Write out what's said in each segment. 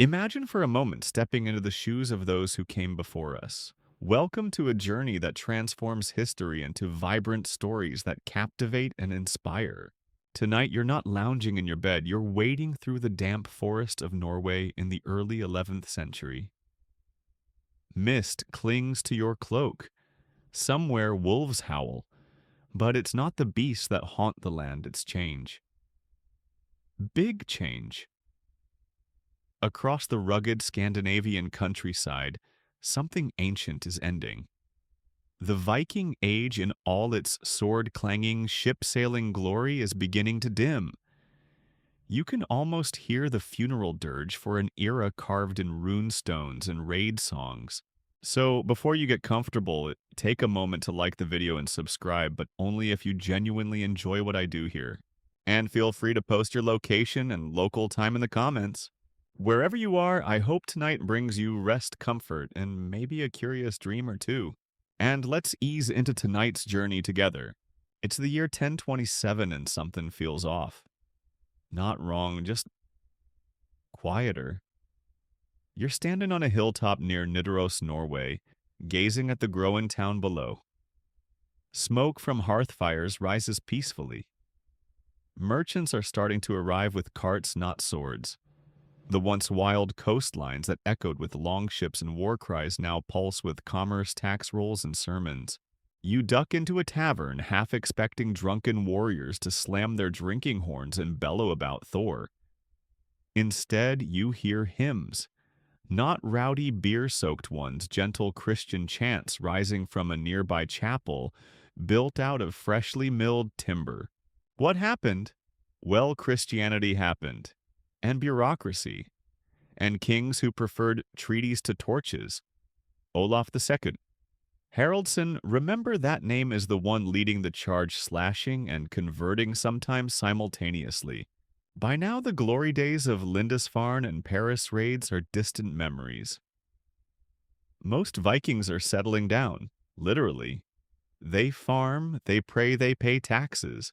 Imagine for a moment stepping into the shoes of those who came before us. Welcome to a journey that transforms history into vibrant stories that captivate and inspire. Tonight, you're not lounging in your bed, you're wading through the damp forest of Norway in the early 11th century. Mist clings to your cloak. Somewhere wolves howl, but it's not the beasts that haunt the land, it's change. Big change. Across the rugged Scandinavian countryside, something ancient is ending. The Viking age in all its sword-clanging, ship-sailing glory is beginning to dim. You can almost hear the funeral dirge for an era carved in rune stones and raid songs. So, before you get comfortable, take a moment to like the video and subscribe, but only if you genuinely enjoy what I do here. And feel free to post your location and local time in the comments. Wherever you are, I hope tonight brings you rest, comfort, and maybe a curious dream or two. And let's ease into tonight's journey together. It's the year 1027 and something feels off. Not wrong, just quieter. You're standing on a hilltop near Nidaros, Norway, gazing at the growing town below. Smoke from hearth fires rises peacefully. Merchants are starting to arrive with carts, not swords. The once wild coastlines that echoed with longships and war cries now pulse with commerce, tax rolls, and sermons. You duck into a tavern, half expecting drunken warriors to slam their drinking horns and bellow about Thor. Instead, you hear hymns. Not rowdy beer-soaked ones, gentle Christian chants rising from a nearby chapel built out of freshly milled timber. What happened? Well, Christianity happened. And bureaucracy. And kings who preferred treaties to torches. Olaf II. Haraldsson, remember that name is the one leading the charge, slashing and converting sometimes simultaneously. By now, the glory days of Lindisfarne and Paris raids are distant memories. Most Vikings are settling down, literally. They farm, they pray, they pay taxes.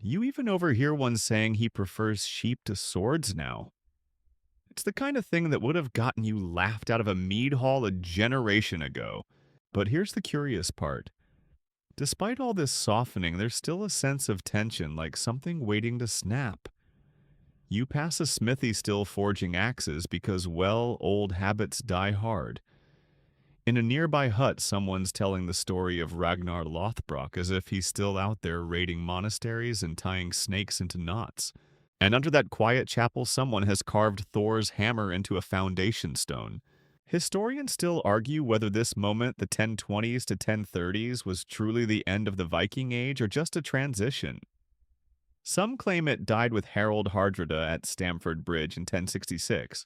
You even overhear one saying he prefers sheep to swords now. It's the kind of thing that would have gotten you laughed out of a mead hall a generation ago. But here's the curious part. Despite all this softening, there's still a sense of tension, like something waiting to snap. You pass a smithy still forging axes because, well, old habits die hard. In a nearby hut, someone's telling the story of Ragnar Lothbrok as if he's still out there raiding monasteries and tying snakes into knots. And under that quiet chapel, someone has carved Thor's hammer into a foundation stone. Historians still argue whether this moment, the 1020s to 1030s, was truly the end of the Viking Age or just a transition. Some claim it died with Harold Hardrada at Stamford Bridge in 1066.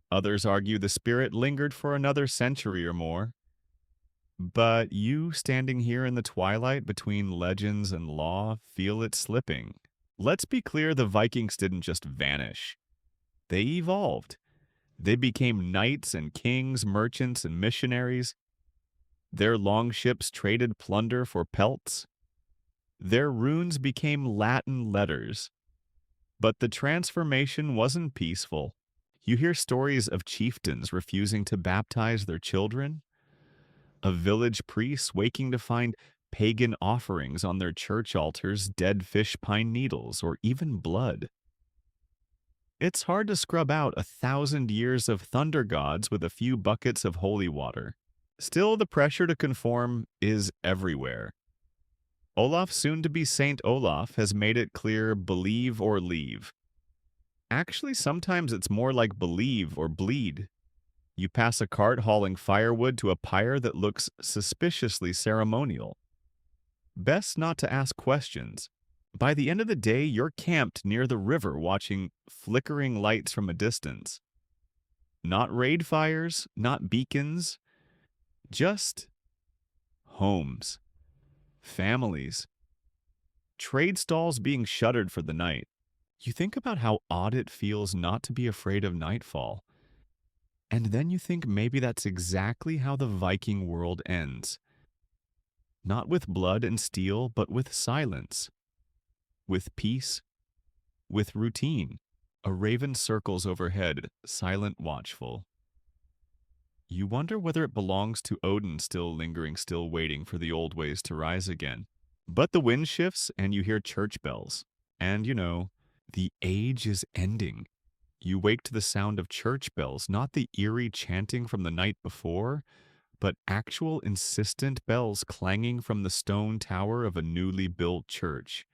Others argue the spirit lingered for another century or more. But you, standing here in the twilight between legends and law, feel it slipping. Let's be clear, the Vikings didn't just vanish. They evolved. They became knights and kings, merchants and missionaries. Their longships traded plunder for pelts. Their runes became Latin letters. But the transformation wasn't peaceful. You hear stories of chieftains refusing to baptize their children, of village priests waking to find pagan offerings on their church altars, dead fish pine needles, or even blood. It's hard to scrub out 1,000 years of thunder gods with a few buckets of holy water. Still, the pressure to conform is everywhere. Olaf, soon-to-be Saint Olaf, has made it clear, believe or leave. Actually, sometimes it's more like believe or bleed. You pass a cart hauling firewood to a pyre that looks suspiciously ceremonial. Best not to ask questions. By the end of the day, you're camped near the river watching flickering lights from a distance. Not raid fires, not beacons, just homes, families, trade stalls being shuttered for the night. You think about how odd it feels not to be afraid of nightfall. And then you think maybe that's exactly how the Viking world ends. Not with blood and steel, but with silence. With peace, with routine. A raven circles overhead, silent, watchful. You wonder whether it belongs to Odin, still lingering, still waiting for the old ways to rise again. But the wind shifts and you hear church bells. And the age is ending. You wake to the sound of church bells, not the eerie chanting from the night before, but actual insistent bells clanging from the stone tower of a newly built church.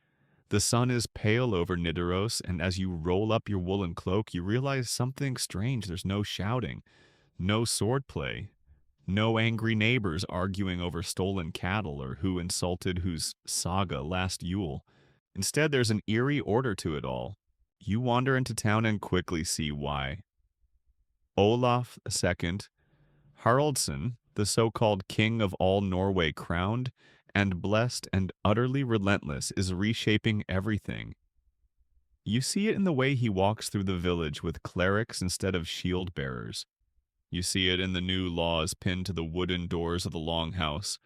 The sun is pale over Nidaros, and as you roll up your woolen cloak, you realize something strange. There's no shouting, no swordplay, no angry neighbors arguing over stolen cattle or who insulted whose saga last Yule. Instead, there's an eerie order to it all. You wander into town and quickly see why. Olaf II, Haraldsson, the so-called king of all Norway crowned, and blessed and utterly relentless, is reshaping everything. You see it in the way he walks through the village with clerics instead of shield bearers. You see it in the new laws pinned to the wooden doors of the longhouse,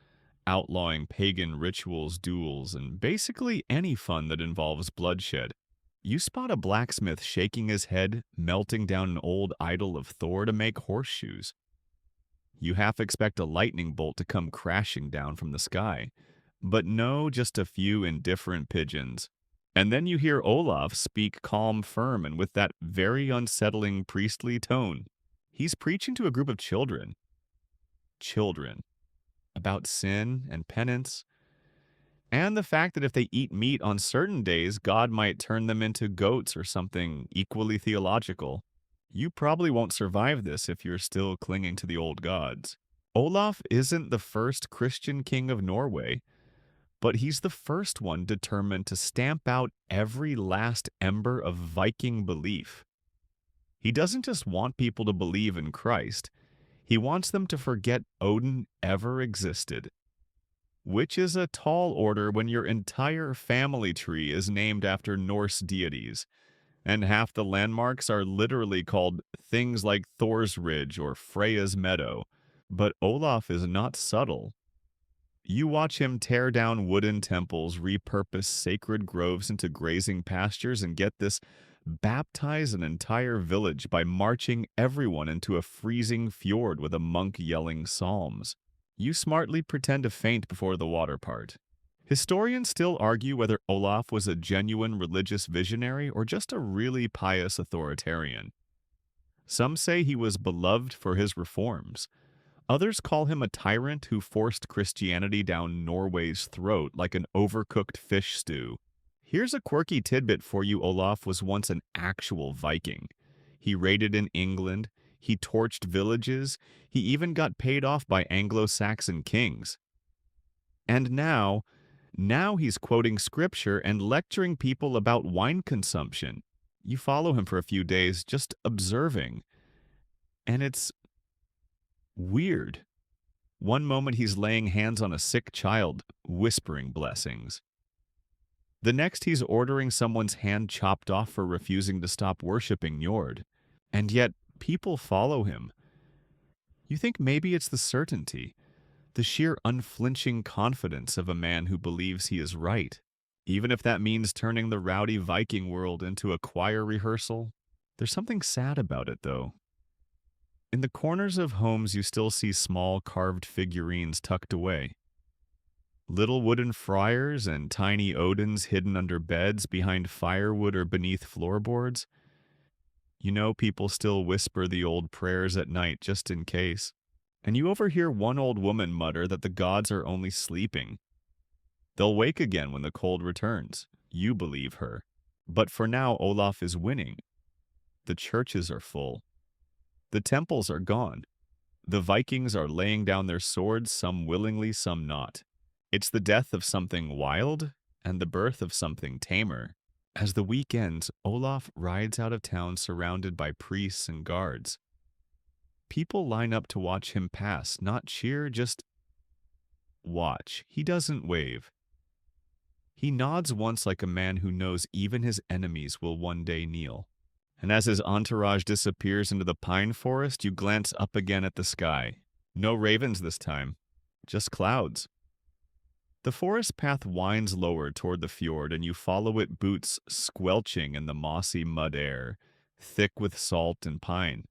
outlawing pagan rituals, duels, and basically any fun that involves bloodshed. You spot a blacksmith shaking his head, melting down an old idol of Thor to make horseshoes. You half expect a lightning bolt to come crashing down from the sky, but no, just a few indifferent pigeons. And then you hear Olaf speak calm, firm, and with that very unsettling priestly tone. He's preaching to a group of children. Children. About sin and penance, and the fact that if they eat meat on certain days, God might turn them into goats or something equally theological. You probably won't survive this if you're still clinging to the old gods. Olaf isn't the first Christian king of Norway, but he's the first one determined to stamp out every last ember of Viking belief. He doesn't just want people to believe in Christ, he wants them to forget Odin ever existed. Which is a tall order when your entire family tree is named after Norse deities, and half the landmarks are literally called things like Thor's Ridge or Freya's Meadow. But Olaf is not subtle. You watch him tear down wooden temples, repurpose sacred groves into grazing pastures, and get this, baptize an entire village by marching everyone into a freezing fjord with a monk yelling psalms. You smartly pretend to faint before the water part. Historians still argue whether Olaf was a genuine religious visionary or just a really pious authoritarian. Some say he was beloved for his reforms. Others call him a tyrant who forced Christianity down Norway's throat like an overcooked fish stew. Here's a quirky tidbit for you. Olaf was once an actual Viking. He raided in England, he torched villages, he even got paid off by Anglo-Saxon kings. And now he's quoting scripture and lecturing people about wine consumption. You follow him for a few days, just observing. And it's weird. One moment he's laying hands on a sick child, whispering blessings. The next he's ordering someone's hand chopped off for refusing to stop worshiping Njord. And yet, people follow him. You think maybe it's the certainty, the sheer unflinching confidence of a man who believes he is right, even if that means turning the rowdy Viking world into a choir rehearsal. There's something sad about it, though. In the corners of homes, you still see small carved figurines tucked away. Little wooden friars and tiny Odins hidden under beds, behind firewood, or beneath floorboards. You know, people still whisper the old prayers at night just in case. And you overhear one old woman mutter that the gods are only sleeping. They'll wake again when the cold returns. You believe her. But for now, Olaf is winning. The churches are full. The temples are gone. The Vikings are laying down their swords, some willingly, some not. It's the death of something wild and the birth of something tamer. As the week ends, Olaf rides out of town surrounded by priests and guards. People line up to watch him pass, not cheer, just watch. He doesn't wave. He nods once like a man who knows even his enemies will one day kneel. And as his entourage disappears into the pine forest, you glance up again at the sky. No ravens this time, just clouds. The forest path winds lower toward the fjord, and you follow it, boots squelching in the mossy mud air, thick with salt and pine.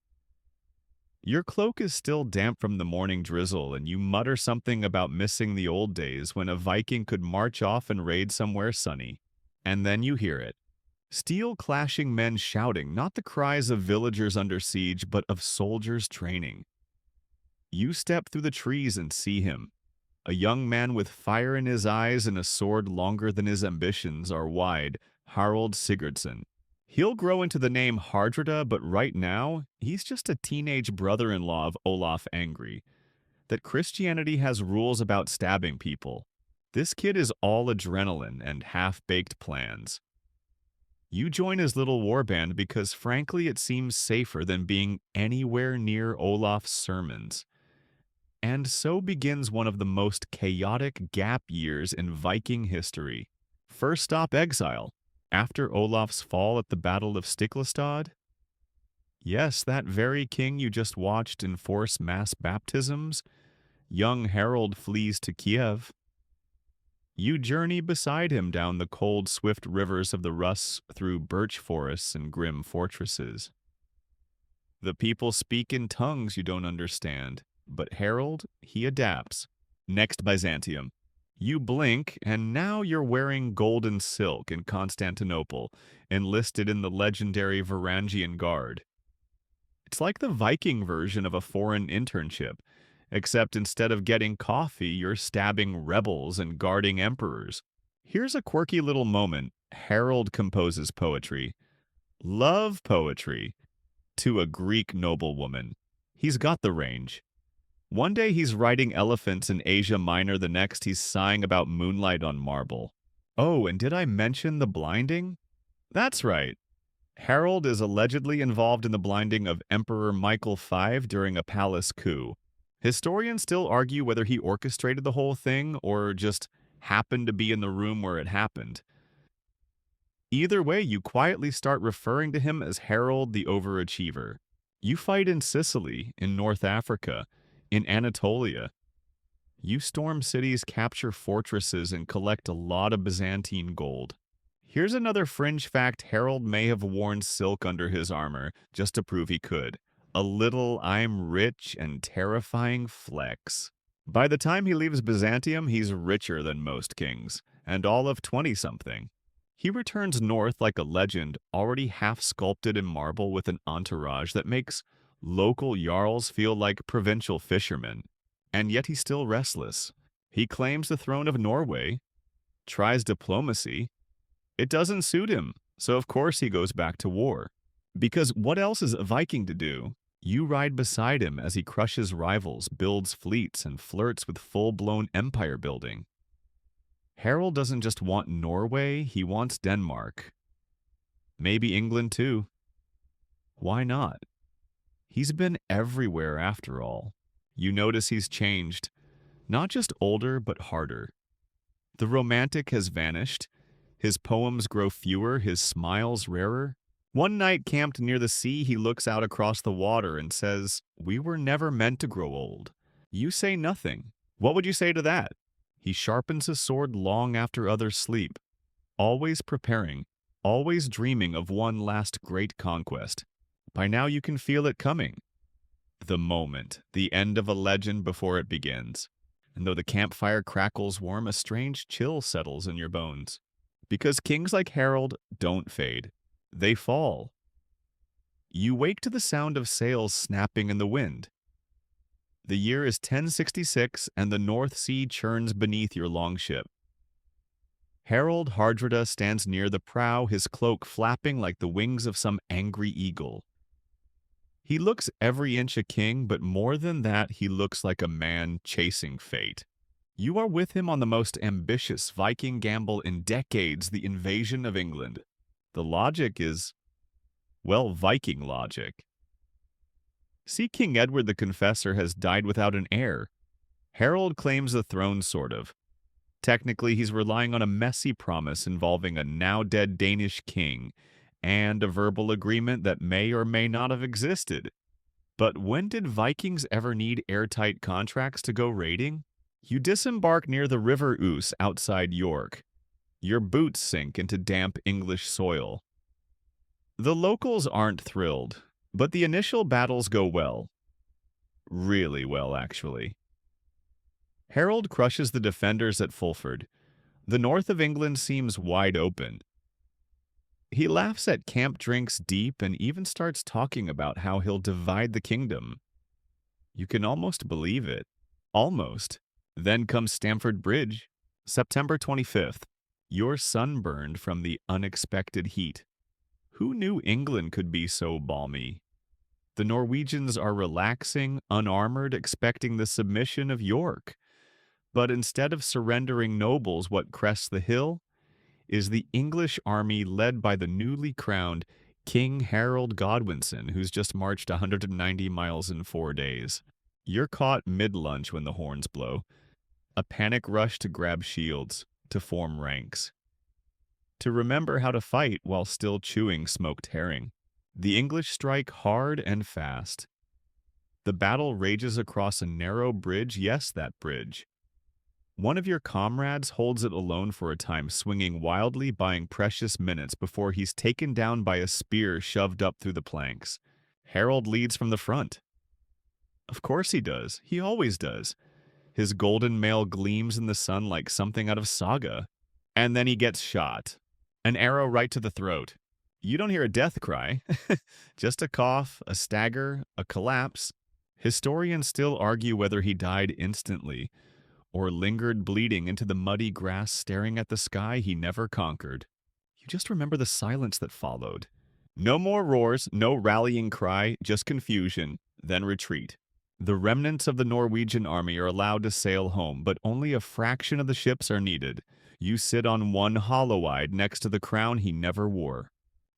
Your cloak is still damp from the morning drizzle, and you mutter something about missing the old days when a Viking could march off and raid somewhere sunny. And then you hear it. Steel clashing men shouting, not the cries of villagers under siege, but of soldiers training. You step through the trees and see him. A young man with fire in his eyes and a sword longer than his ambitions are wide, Harald Sigurdsson. He'll grow into the name Hardreda, but right now, he's just a teenage brother-in-law of Olaf Angry. That Christianity has rules about stabbing people. This kid is all adrenaline and half-baked plans. You join his little warband because frankly it seems safer than being anywhere near Olaf's sermons. And so begins one of the most chaotic gap years in Viking history. First stop exile. After Olaf's fall at the Battle of Stiklestad? Yes, that very king you just watched enforce mass baptisms. Young Harold flees to Kiev. You journey beside him down the cold, swift rivers of the Rus through birch forests and grim fortresses. The people speak in tongues you don't understand, but Harold, he adapts. Next Byzantium. You blink, and now you're wearing golden silk in Constantinople, enlisted in the legendary Varangian Guard. It's like the Viking version of a foreign internship, except instead of getting coffee, you're stabbing rebels and guarding emperors. Here's a quirky little moment. Harold composes poetry. Love poetry. To a Greek noblewoman. He's got the range. One day he's riding elephants in Asia Minor, the next he's sighing about moonlight on marble. Oh, and did I mention the blinding? That's right. Harold is allegedly involved in the blinding of Emperor Michael V during a palace coup. Historians still argue whether he orchestrated the whole thing or just happened to be in the room where it happened. Either way, you quietly start referring to him as Harold the Overachiever. You fight in Sicily, in North Africa, in Anatolia. You storm cities, capture fortresses, and collect a lot of Byzantine gold. Here's another fringe fact: Harold may have worn silk under his armor just to prove he could. A little I'm rich and terrifying flex. By the time he leaves Byzantium, he's richer than most kings, and all of 20-something. He returns north like a legend, already half-sculpted in marble with an entourage that makes local jarls feel like provincial fishermen. And yet he's still restless. He claims the throne of Norway, tries diplomacy. It doesn't suit him, so of course he goes back to war. Because what else is a Viking to do? You ride beside him as he crushes rivals, builds fleets, and flirts with full-blown empire building. Harold doesn't just want Norway, he wants Denmark. Maybe England too. Why not? He's been everywhere after all. You notice he's changed. Not just older, but harder. The romantic has vanished. His poems grow fewer, his smiles rarer. One night camped near the sea, he looks out across the water and says, "We were never meant to grow old." You say nothing. What would you say to that? He sharpens his sword long after others sleep, always preparing, always dreaming of one last great conquest. By now you can feel it coming. The moment, the end of a legend before it begins. And though the campfire crackles warm, a strange chill settles in your bones. Because kings like Harold don't fade. They fall. You wake to the sound of sails snapping in the wind. The year is 1066, and the North Sea churns beneath your longship. Harold Hardreda stands near the prow, his cloak flapping like the wings of some angry eagle. He looks every inch a king, but more than that, he looks like a man chasing fate. You are with him on the most ambitious Viking gamble in decades, the invasion of England. The logic is, well, Viking logic. See, King Edward the Confessor has died without an heir. Harold claims the throne, sort of. Technically, he's relying on a messy promise involving a now-dead Danish king and a verbal agreement that may or may not have existed. But when did Vikings ever need airtight contracts to go raiding? You disembark near the River Ouse outside York. Your boots sink into damp English soil. The locals aren't thrilled, but the initial battles go well. Really well, actually. Harold crushes the defenders at Fulford. The north of England seems wide open. He laughs at camp drinks deep and even starts talking about how he'll divide the kingdom. You can almost believe it. Almost. Then comes Stamford Bridge, September 25th. You're sunburned from the unexpected heat. Who knew England could be so balmy? The Norwegians are relaxing, unarmored, expecting the submission of York. But instead of surrendering nobles, what crests the hill is the English army led by the newly crowned King Harold Godwinson, who's just marched 190 miles in 4 days. You're caught mid-lunch when the horns blow. A panic rush to grab shields, to form ranks, to remember how to fight while still chewing smoked herring. The English strike hard and fast. The battle rages across a narrow bridge, yes, that bridge. One of your comrades holds it alone for a time, swinging wildly, buying precious minutes before he's taken down by a spear shoved up through the planks. Harold leads from the front. Of course he does. He always does. His golden mail gleams in the sun like something out of Saga. And then he gets shot. An arrow right to the throat. You don't hear a death cry. Just a cough, a stagger, a collapse. Historians still argue whether he died instantly or lingered bleeding into the muddy grass staring at the sky he never conquered. You just remember the silence that followed. No more roars, no rallying cry, just confusion, then retreat. The remnants of the Norwegian army are allowed to sail home, but only a fraction of the ships are needed. You sit on one hollow-eyed next to the crown he never wore.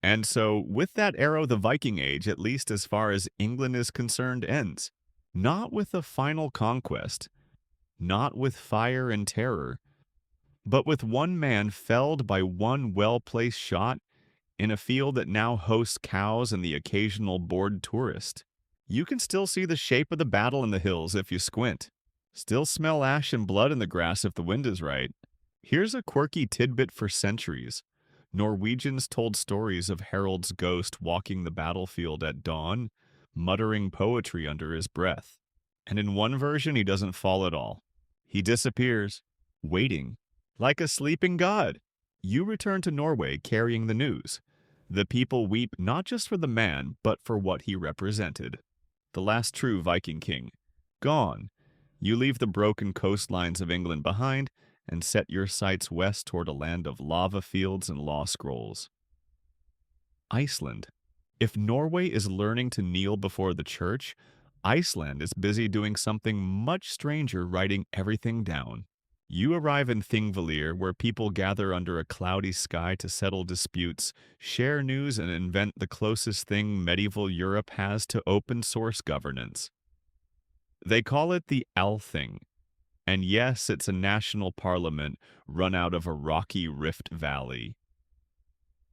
And so, with that arrow, the Viking Age, at least as far as England is concerned, ends. Not with a final conquest, not with fire and terror, but with one man felled by one well-placed shot in a field that now hosts cows and the occasional bored tourist. You can still see the shape of the battle in the hills if you squint. Still smell ash and blood in the grass if the wind is right. Here's a quirky tidbit for centuries. Norwegians told stories of Harold's ghost walking the battlefield at dawn, muttering poetry under his breath. And in one version, he doesn't fall at all. He disappears, waiting, like a sleeping god. You return to Norway carrying the news. The people weep not just for the man, but for what he represented. The last true Viking king. Gone. You leave the broken coastlines of England behind and set your sights west toward a land of lava fields and law scrolls. Iceland. If Norway is learning to kneel before the church, Iceland is busy doing something much stranger, writing everything down. You arrive in Thingvellir, where people gather under a cloudy sky to settle disputes, share news, and invent the closest thing medieval Europe has to open-source governance. They call it the Althing. And yes, it's a national parliament run out of a rocky rift valley.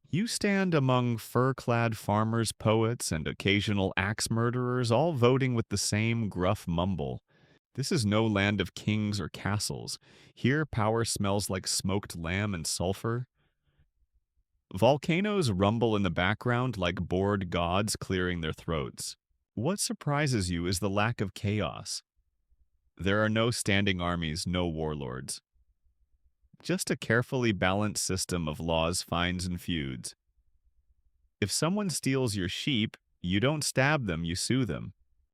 You stand among fur-clad farmers, poets, and occasional axe murderers, all voting with the same gruff mumble. This is no land of kings or castles. Here, power smells like smoked lamb and sulfur. Volcanoes rumble in the background like bored gods clearing their throats. What surprises you is the lack of chaos. There are no standing armies, no warlords. Just a carefully balanced system of laws, fines, and feuds. If someone steals your sheep, you don't stab them, you sue them.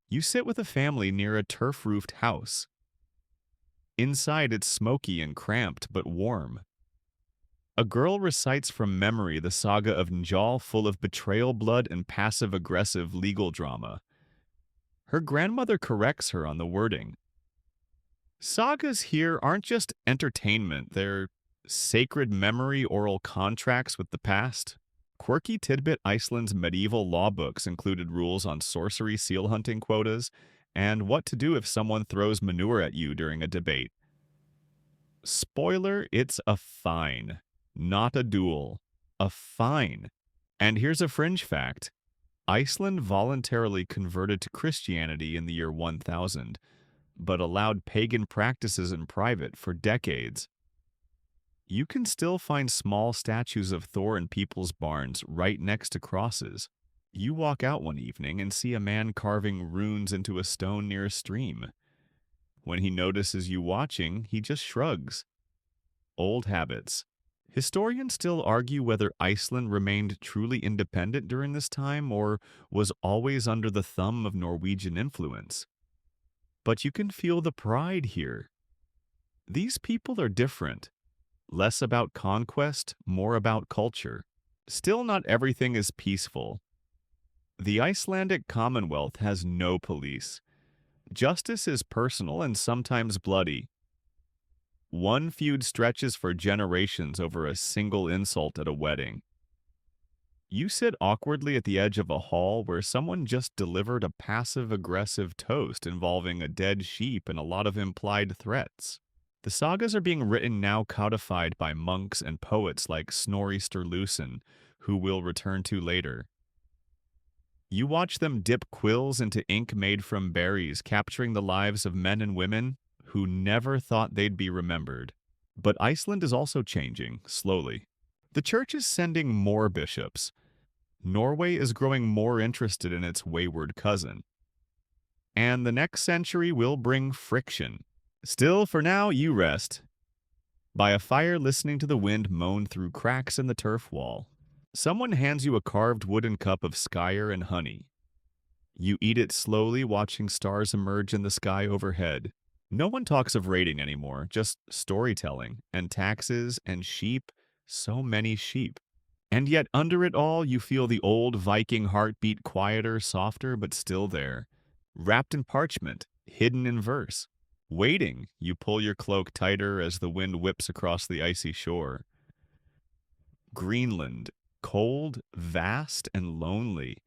You sit with a family near a turf-roofed house. Inside, it's smoky and cramped, but warm. A girl recites from memory the saga of Njal, full of betrayal, blood, and passive-aggressive legal drama. Her grandmother corrects her on the wording. Sagas here aren't just entertainment, they're sacred memory oral contracts with the past. Quirky tidbit: Iceland's medieval law books included rules on sorcery, seal hunting quotas, and what to do if someone throws manure at you during a debate. Spoiler, it's a fine, not a duel. A fine. And here's a fringe fact. Iceland voluntarily converted to Christianity in the year 1000, but allowed pagan practices in private for decades. You can still find small statues of Thor in people's barns right next to crosses. You walk out one evening and see a man carving runes into a stone near a stream. When he notices you watching, he just shrugs. Old habits. Historians still argue whether Iceland remained truly independent during this time or was always under the thumb of Norwegian influence. But you can feel the pride here. These people are different. Less about conquest, more about culture. Still, not everything is peaceful. The Icelandic Commonwealth has no police. Justice is personal and sometimes bloody. One feud stretches for generations over a single insult at a wedding. You sit awkwardly at the edge of a hall where someone just delivered a passive-aggressive toast involving a dead sheep and a lot of implied threats. The sagas are being written now codified by monks and poets like Snorri Sturluson, who we'll return to later. You watch them dip quills into ink made from berries, capturing the lives of men and women who never thought they'd be remembered. But Iceland is also changing, slowly. The church is sending more bishops. Norway is growing more interested in its wayward cousin. And the next century will bring friction. Still, for now, you rest. By a fire listening to the wind moan through cracks in the turf wall. Someone hands you a carved wooden cup of skyr and honey. You eat it slowly, watching stars emerge in the sky overhead. No one talks of raiding anymore, just storytelling, and taxes, and sheep, so many sheep. And yet under it all, you feel the old Viking heartbeat quieter, softer, but still there. Wrapped in parchment, hidden in verse. Waiting, you pull your cloak tighter as the wind whips across the icy shore. Greenland, cold, vast, and lonely.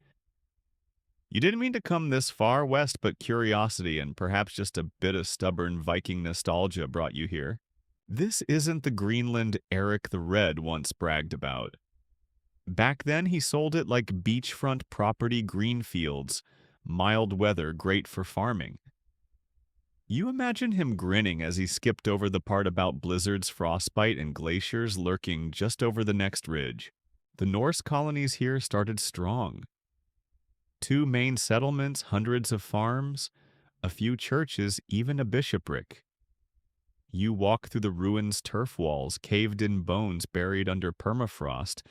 You didn't mean to come this far west, but curiosity and perhaps just a bit of stubborn Viking nostalgia brought you here. This isn't the Greenland Eric the Red once bragged about. Back then, he sold it like beachfront property green fields, mild weather great for farming. You imagine him grinning as he skipped over the part about blizzards, frostbite, and glaciers lurking just over the next ridge. The Norse colonies here started strong. 2 main settlements, hundreds of farms, a few churches, even a bishopric. You walk through the ruins' turf walls, caved-in bones buried under permafrost,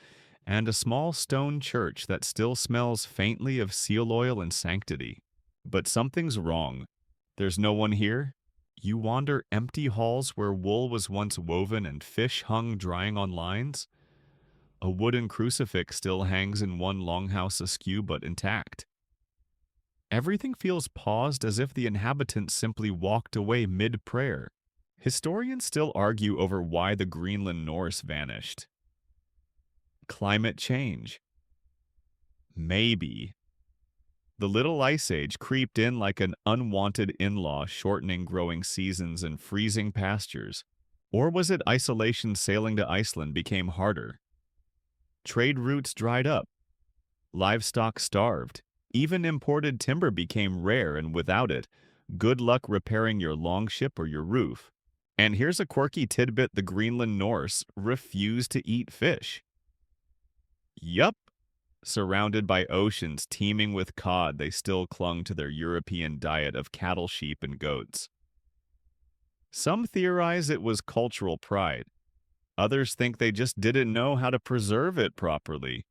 and a small stone church that still smells faintly of seal oil and sanctity. But something's wrong. There's no one here. You wander empty halls where wool was once woven and fish hung drying on lines. A wooden crucifix still hangs in one longhouse askew but intact. Everything feels paused as if the inhabitants simply walked away mid-prayer. Historians still argue over why the Greenland Norse vanished. Climate change. Maybe. The Little Ice Age creeped in like an unwanted in-law, shortening growing seasons and freezing pastures. Or was it isolation sailing to Iceland became harder? Trade routes dried up. Livestock starved. Even imported timber became rare, and without it, good luck repairing your longship or your roof. And here's a quirky tidbit: the Greenland Norse refused to eat fish. Yup. Surrounded by oceans teeming with cod, they still clung to their European diet of cattle, sheep, and goats. Some theorize it was cultural pride. Others think they just didn't know how to preserve it properly.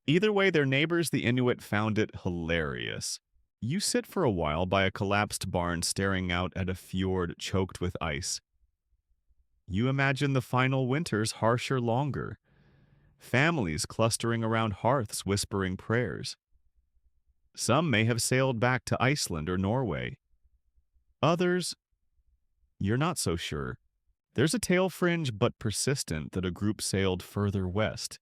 Either way, their neighbors, the Inuit, found it hilarious. You sit for a while by a collapsed barn staring out at a fjord choked with ice. You imagine the final winters harsher, longer. Families clustering around hearths whispering prayers. Some may have sailed back to Iceland or Norway. Others, you're not so sure. There's a tale, fringe but persistent, that a group sailed further west.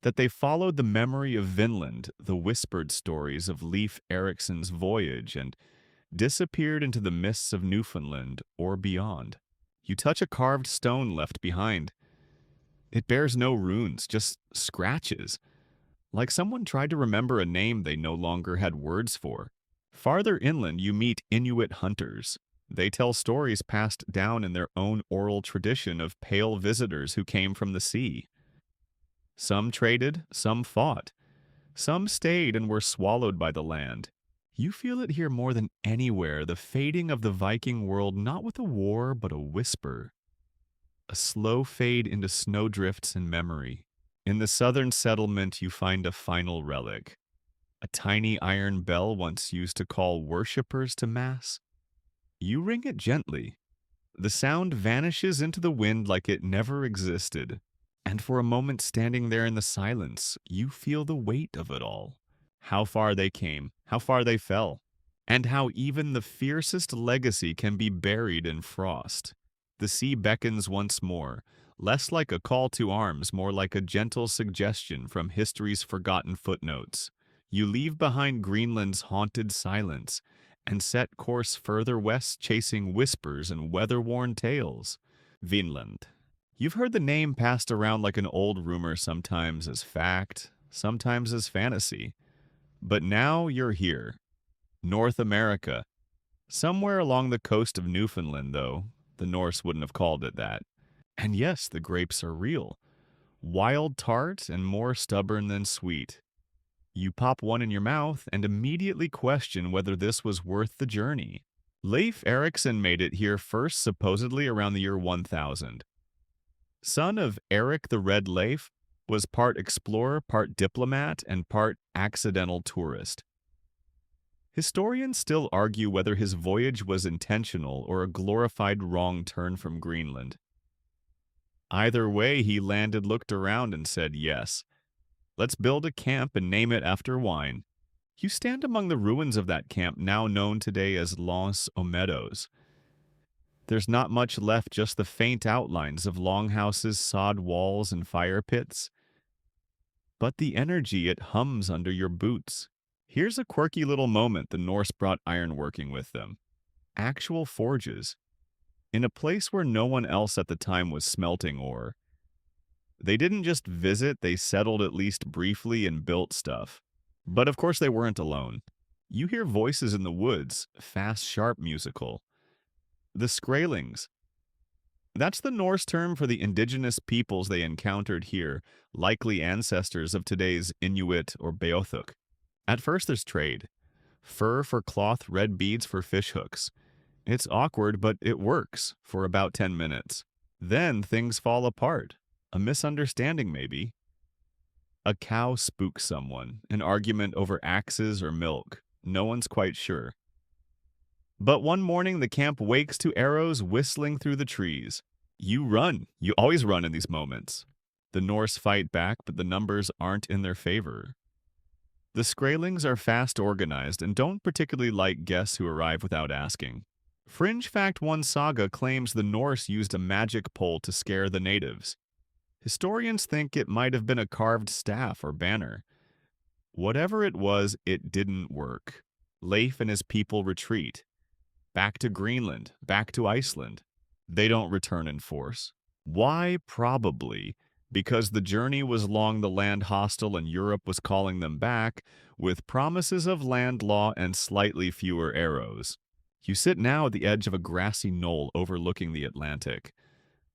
That they followed the memory of Vinland, the whispered stories of Leif Erikson's voyage, and disappeared into the mists of Newfoundland or beyond. You touch a carved stone left behind. It bears no runes, just scratches, like someone tried to remember a name they no longer had words for. Farther inland, you meet Inuit hunters. They tell stories passed down in their own oral tradition of pale visitors who came from the sea. Some traded, some fought, some stayed and were swallowed by the land. You feel it here more than anywhere, the fading of the Viking world, not with a war, but a whisper. A slow fade into snowdrifts and memory. In the southern settlement, you find a final relic. A tiny iron bell once used to call worshippers to Mass. You ring it gently. The sound vanishes into the wind like it never existed. And for a moment, standing there in the silence, you feel the weight of it all. How far they came, how far they fell, and how even the fiercest legacy can be buried in frost. The sea beckons once more, less like a call to arms, more like a gentle suggestion from history's forgotten footnotes. You leave behind Greenland's haunted silence and set course further west, chasing whispers and weather-worn tales. Vinland. You've heard the name passed around like an old rumor, sometimes as fact, sometimes as fantasy. But now you're here. North America. Somewhere along the coast of Newfoundland, though. The Norse wouldn't have called it that. And yes, the grapes are real. Wild tart and more stubborn than sweet. You pop one in your mouth and immediately question whether this was worth the journey. Leif Erikson made it here first, supposedly around the year 1000. Son of Eric the Red Leif, was part explorer, part diplomat, and part accidental tourist. Historians still argue whether his voyage was intentional or a glorified wrong turn from Greenland. Either way, he landed, looked around, and said, "Yes, let's build a camp and name it after wine." You stand among the ruins of that camp, now known today as Los Olmedos. There's not much left, just the faint outlines of longhouses, sod walls, and fire pits. But the energy, it hums under your boots. Here's a quirky little moment: the Norse brought ironworking with them. Actual forges. In a place where no one else at the time was smelting ore. They didn't just visit, they settled at least briefly and built stuff. But of course they weren't alone. You hear voices in the woods, fast, sharp musical. The Skrælings. That's the Norse term for the indigenous peoples they encountered here, likely ancestors of today's Inuit or Beothuk. At first there's trade. Fur for cloth, red beads for fish hooks. It's awkward, but it works for about 10 minutes. Then things fall apart. A misunderstanding, maybe. A cow spooks someone, an argument over axes or milk. No one's quite sure. But one morning, the camp wakes to arrows whistling through the trees. You run. You always run in these moments. The Norse fight back, but the numbers aren't in their favor. The Skrælings are fast organized and don't particularly like guests who arrive without asking. Fringe Fact 1 saga claims the Norse used a magic pole to scare the natives. Historians think it might have been a carved staff or banner. Whatever it was, it didn't work. Leif and his people retreat. Back to Greenland, back to Iceland. They don't return in force. Why? Probably because the journey was long, the land hostile, and Europe was calling them back with promises of land law and slightly fewer arrows. You sit now at the edge of a grassy knoll overlooking the Atlantic.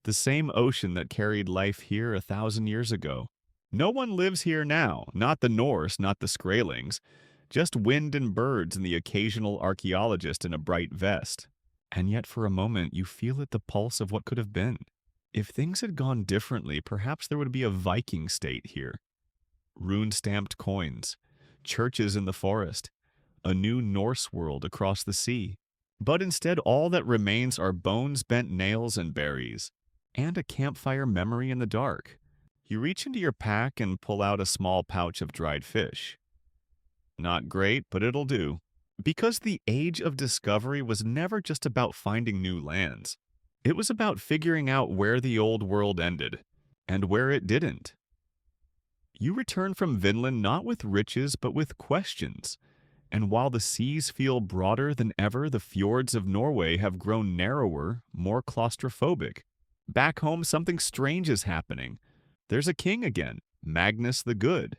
The same ocean that carried life here 1,000 years ago. No one lives here now, not the Norse, not the Skrælings, just wind and birds and the occasional archaeologist in a bright vest. And yet for a moment you feel at the pulse of what could have been. If things had gone differently, perhaps there would be a Viking state here. Rune-stamped coins, churches in the forest, a new Norse world across the sea. But instead all that remains are bones, bent nails, and berries. And a campfire memory in the dark. You reach into your pack and pull out a small pouch of dried fish. Not great, but it'll do. Because the age of discovery was never just about finding new lands. It was about figuring out where the old world ended, and where it didn't. You return from Vinland not with riches, but with questions. And while the seas feel broader than ever, the fjords of Norway have grown narrower, more claustrophobic. Back home, something strange is happening. There's a king again, Magnus the Good.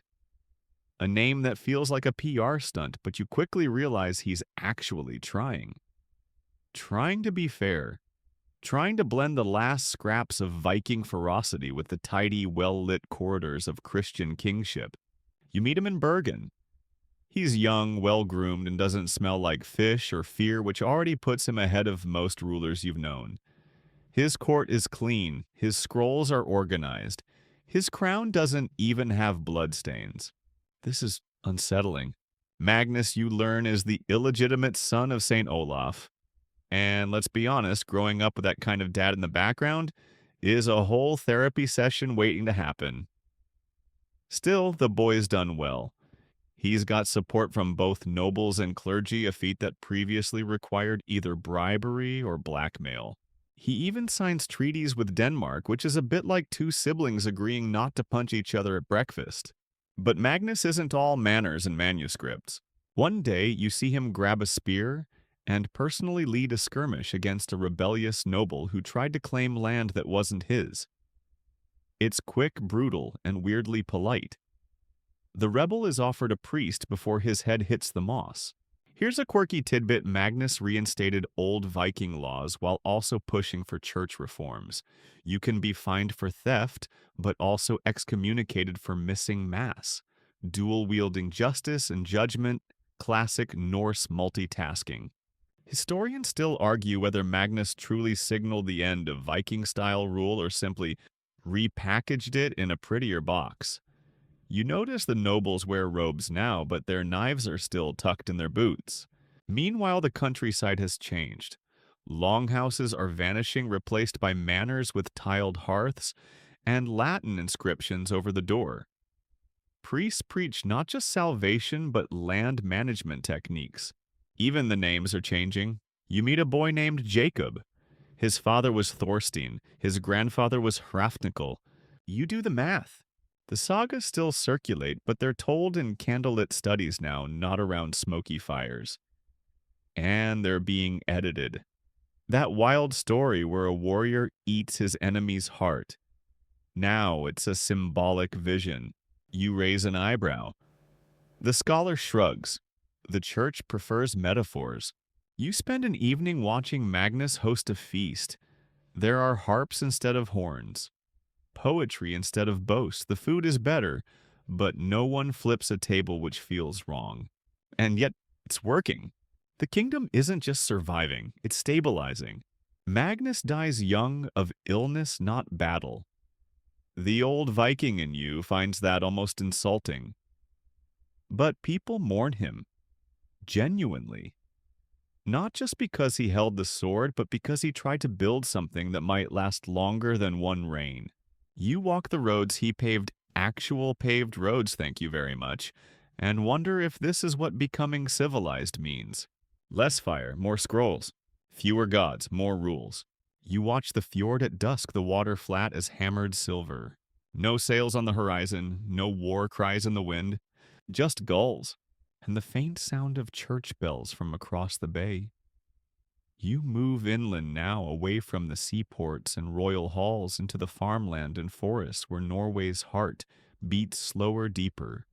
A name that feels like a PR stunt, but you quickly realize he's actually trying. trying to be fair, trying to blend the last scraps of Viking ferocity with the tidy, well-lit corridors of Christian kingship. You meet him in Bergen. He's young, well-groomed, and doesn't smell like fish or fear, which already puts him ahead of most rulers you've known. His court is clean, his scrolls are organized, his crown doesn't even have bloodstains. This is unsettling. Magnus, you learn, is the illegitimate son of St. Olaf. And let's be honest, growing up with that kind of dad in the background is a whole therapy session waiting to happen. Still, the boy's done well. He's got support from both nobles and clergy, a feat that previously required either bribery or blackmail. He even signs treaties with Denmark, which is a bit like two siblings agreeing not to punch each other at breakfast. But Magnus isn't all manners and manuscripts. One day, you see him grab a spear and personally lead a skirmish against a rebellious noble who tried to claim land that wasn't his. It's quick, brutal, and weirdly polite. The rebel is offered a priest before his head hits the moss. Here's a quirky tidbit: Magnus reinstated old Viking laws while also pushing for church reforms. You can be fined for theft, but also excommunicated for missing mass. Dual-wielding justice and judgment, classic Norse multitasking. Historians still argue whether Magnus truly signaled the end of Viking-style rule or simply repackaged it in a prettier box. You notice the nobles wear robes now, but their knives are still tucked in their boots. Meanwhile, the countryside has changed. Longhouses are vanishing, replaced by manors with tiled hearths and Latin inscriptions over the door. Priests preach not just salvation, but land management techniques. Even the names are changing. You meet a boy named Jacob. His father was Thorstein. His grandfather was Hrafnikel. You do the math. The sagas still circulate, but they're told in candlelit studies now, not around smoky fires. And they're being edited. That wild story where a warrior eats his enemy's heart. Now it's a symbolic vision. You raise an eyebrow. The scholar shrugs. The church prefers metaphors. You spend an evening watching Magnus host a feast. There are harps instead of horns. Poetry instead of boast. The food is better, but no one flips a table which feels wrong. And yet, it's working. The kingdom isn't just surviving, it's stabilizing. Magnus dies young of illness, not battle. The old Viking in you finds that almost insulting. But people mourn him. Genuinely. Not just because he held the sword, but because he tried to build something that might last longer than one reign. You walk the roads he paved, actual paved roads, thank you very much, and wonder if this is what becoming civilized means. Less fire, more scrolls. Fewer gods, more rules. You watch the fjord at dusk, the water flat as hammered silver. No sails on the horizon, no war cries in the wind, just gulls, and the faint sound of church bells from across the bay. You move inland now, away from the seaports and royal halls, into the farmland and forests where Norway's heart beats slower, deeper.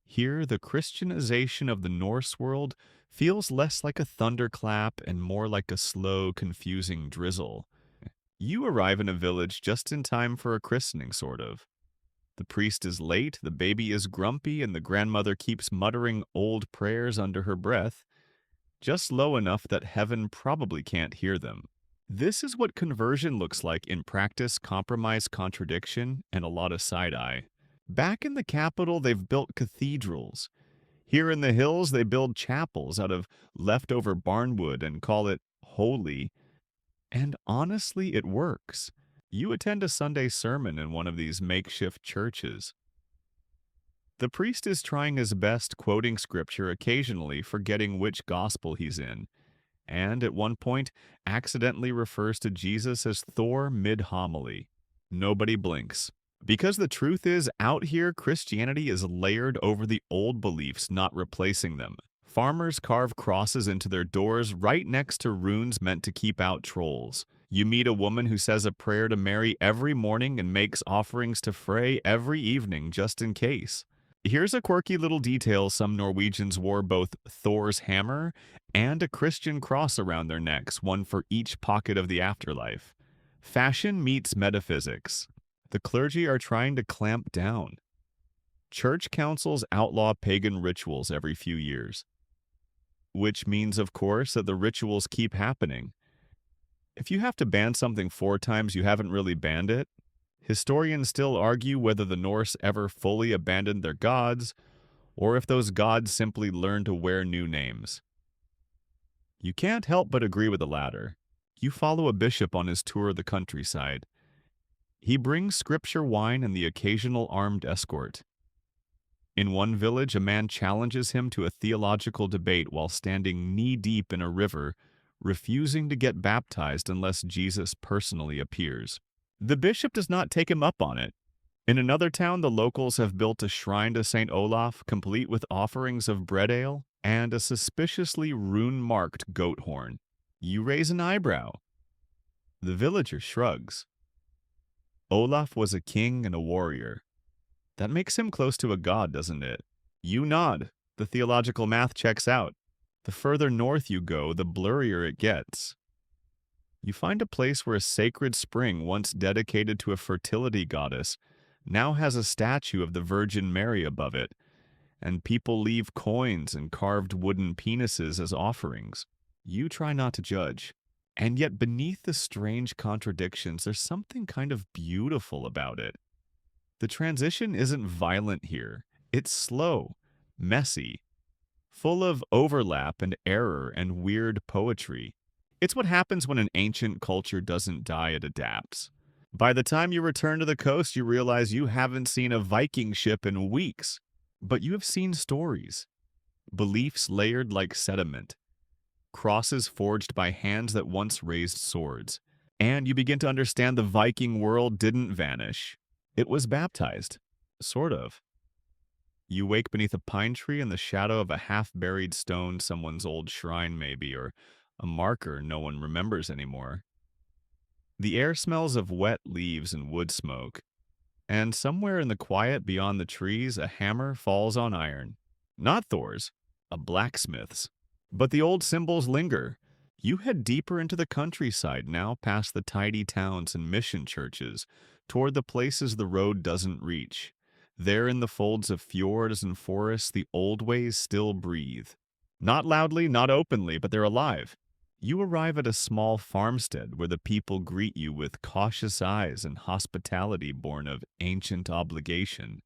Here, the Christianization of the Norse world feels less like a thunderclap and more like a slow, confusing drizzle. You arrive in a village just in time for a christening, sort of. The priest is late, the baby is grumpy, and the grandmother keeps muttering old prayers under her breath, just low enough that heaven probably can't hear them. This is what conversion looks like in practice: compromise, contradiction, and a lot of side-eye. Back in the capital, they've built cathedrals. Here in the hills, they build chapels out of leftover barnwood and call it holy. And honestly, it works. You attend a Sunday sermon in one of these makeshift churches. The priest is trying his best, quoting scripture, occasionally forgetting which gospel he's in, and at one point accidentally refers to Jesus as Thor mid-homily. Nobody blinks. Because the truth is, out here, Christianity is layered over the old beliefs, not replacing them. Farmers carve crosses into their doors right next to runes meant to keep out trolls. You meet a woman who says a prayer to Mary every morning and makes offerings to Frey every evening just in case. Here's a quirky little detail: some Norwegians wore both Thor's hammer and a Christian cross around their necks, one for each pocket of the afterlife. Fashion meets metaphysics. The clergy are trying to clamp down. Church councils outlaw pagan rituals every few years, which means, of course, that the rituals keep happening. If you have to ban something 4 times, you haven't really banned it. Historians still argue whether the Norse ever fully abandoned their gods, or if those gods simply learned to wear new names. You can't help but agree with the latter. You follow a bishop on his tour of the countryside. He brings scripture wine and the occasional armed escort. In one village, a man challenges him to a theological debate while standing knee-deep in a river, refusing to get baptized unless Jesus personally appears. The bishop does not take him up on it. In another town, the locals have built a shrine to St. Olaf, complete with offerings of bread ale and a suspiciously rune-marked goat horn. You raise an eyebrow. The villager shrugs. Olaf was a king and a warrior. That makes him close to a god, doesn't it? You nod. The theological math checks out. The further north you go, the blurrier it gets. You find a place where a sacred spring, once dedicated to a fertility goddess, now has a statue of the Virgin Mary above it, and people leave coins and carved wooden penises as offerings. You try not to judge. And yet beneath the strange contradictions, there's something kind of beautiful about it. The transition isn't violent here. It's slow, messy, full of overlap and error and weird poetry. It's what happens when an ancient culture doesn't die, it adapts. By the time you return to the coast, you realize you haven't seen a Viking ship in weeks, but you have seen stories, beliefs layered like sediment, crosses forged by hands that once raised swords. And you begin to understand the Viking world didn't vanish. It was baptized. Sort of. You wake beneath a pine tree in the shadow of a half-buried stone, someone's old shrine maybe, or a marker no one remembers anymore. The air smells of wet leaves and wood smoke, and somewhere in the quiet beyond the trees, a hammer falls on iron. Not Thor's, a blacksmith's. But the old symbols linger. You head deeper into the countryside now, past the tidy towns and mission churches, toward the places the road doesn't reach. There in the folds of fjords and forests, the old ways still breathe. Not loudly, not openly, but they're alive. You arrive at a small farmstead where the people greet you with cautious eyes and hospitality born of ancient obligation.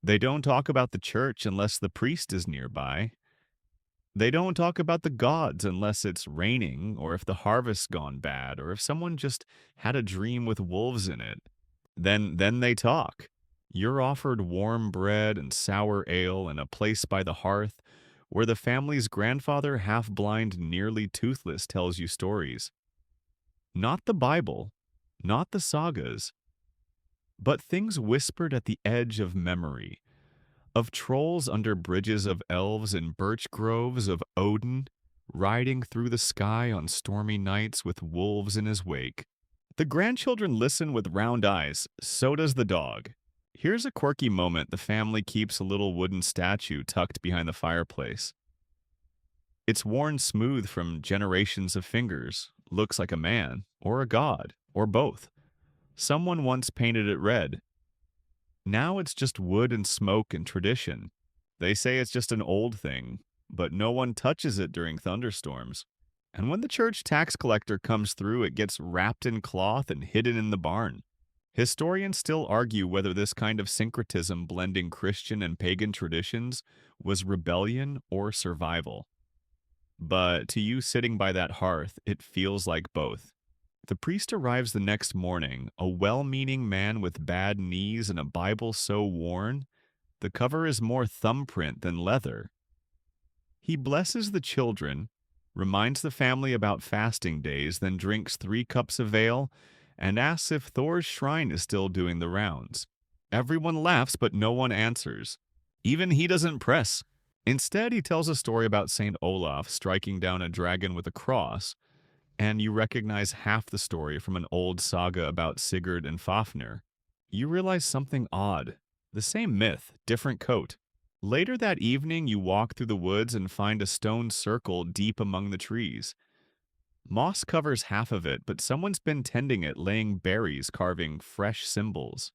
They don't talk about the church unless the priest is nearby. They don't talk about the gods unless it's raining, or if the harvest's gone bad, or if someone just had a dream with wolves in it. Then they talk. You're offered warm bread and sour ale and a place by the hearth where the family's grandfather, half-blind, nearly toothless, tells you stories. Not the Bible, not the sagas, but things whispered at the edge of memory, of trolls under bridges of elves and birch groves, of Odin riding through the sky on stormy nights with wolves in his wake. The grandchildren listen with round eyes, so does the dog. Here's a quirky moment. The family keeps a little wooden statue tucked behind the fireplace. It's worn smooth from generations of fingers, looks like a man, or a god, or both. Someone once painted it red. Now it's just wood and smoke and tradition. They say it's just an old thing, but no one touches it during thunderstorms. And when the church tax collector comes through, it gets wrapped in cloth and hidden in the barn. Historians still argue whether this kind of syncretism blending Christian and pagan traditions was rebellion or survival. But to you sitting by that hearth, it feels like both. The priest arrives the next morning, a well-meaning man with bad knees and a Bible so worn, the cover is more thumbprint than leather. He blesses the children, reminds the family about fasting days, then drinks 3 cups of ale, and asks if Thor's shrine is still doing the rounds. Everyone laughs, but no one answers. Even he doesn't press. Instead, he tells a story about St. Olaf striking down a dragon with a cross, and you recognize half the story from an old saga about Sigurd and Fafnir. You realize something odd. The same myth, different coat. Later that evening, you walk through the woods and find a stone circle deep among the trees. Moss covers half of it, but someone's been tending it, laying berries, carving fresh symbols.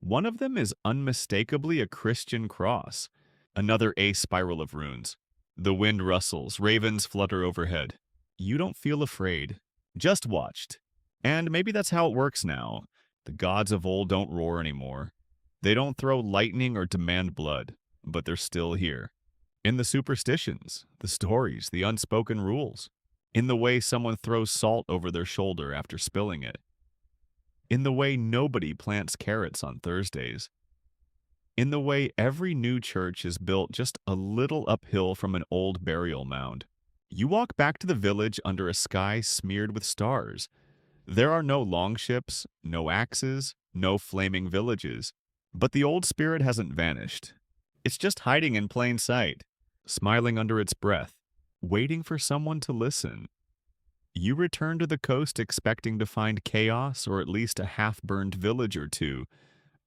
One of them is unmistakably a Christian cross, another a spiral of runes. The wind rustles, ravens flutter overhead. You don't feel afraid, just watched. And maybe that's how it works now. The gods of old don't roar anymore. They don't throw lightning or demand blood, but they're still here. In the superstitions, the stories, the unspoken rules. In the way someone throws salt over their shoulder after spilling it. In the way nobody plants carrots on Thursdays. In the way every new church is built just a little uphill from an old burial mound. You walk back to the village under a sky smeared with stars. There are no longships, no axes, no flaming villages. But the old spirit hasn't vanished. It's just hiding in plain sight, smiling under its breath, waiting for someone to listen. You return to the coast expecting to find chaos or at least a half-burned village or two,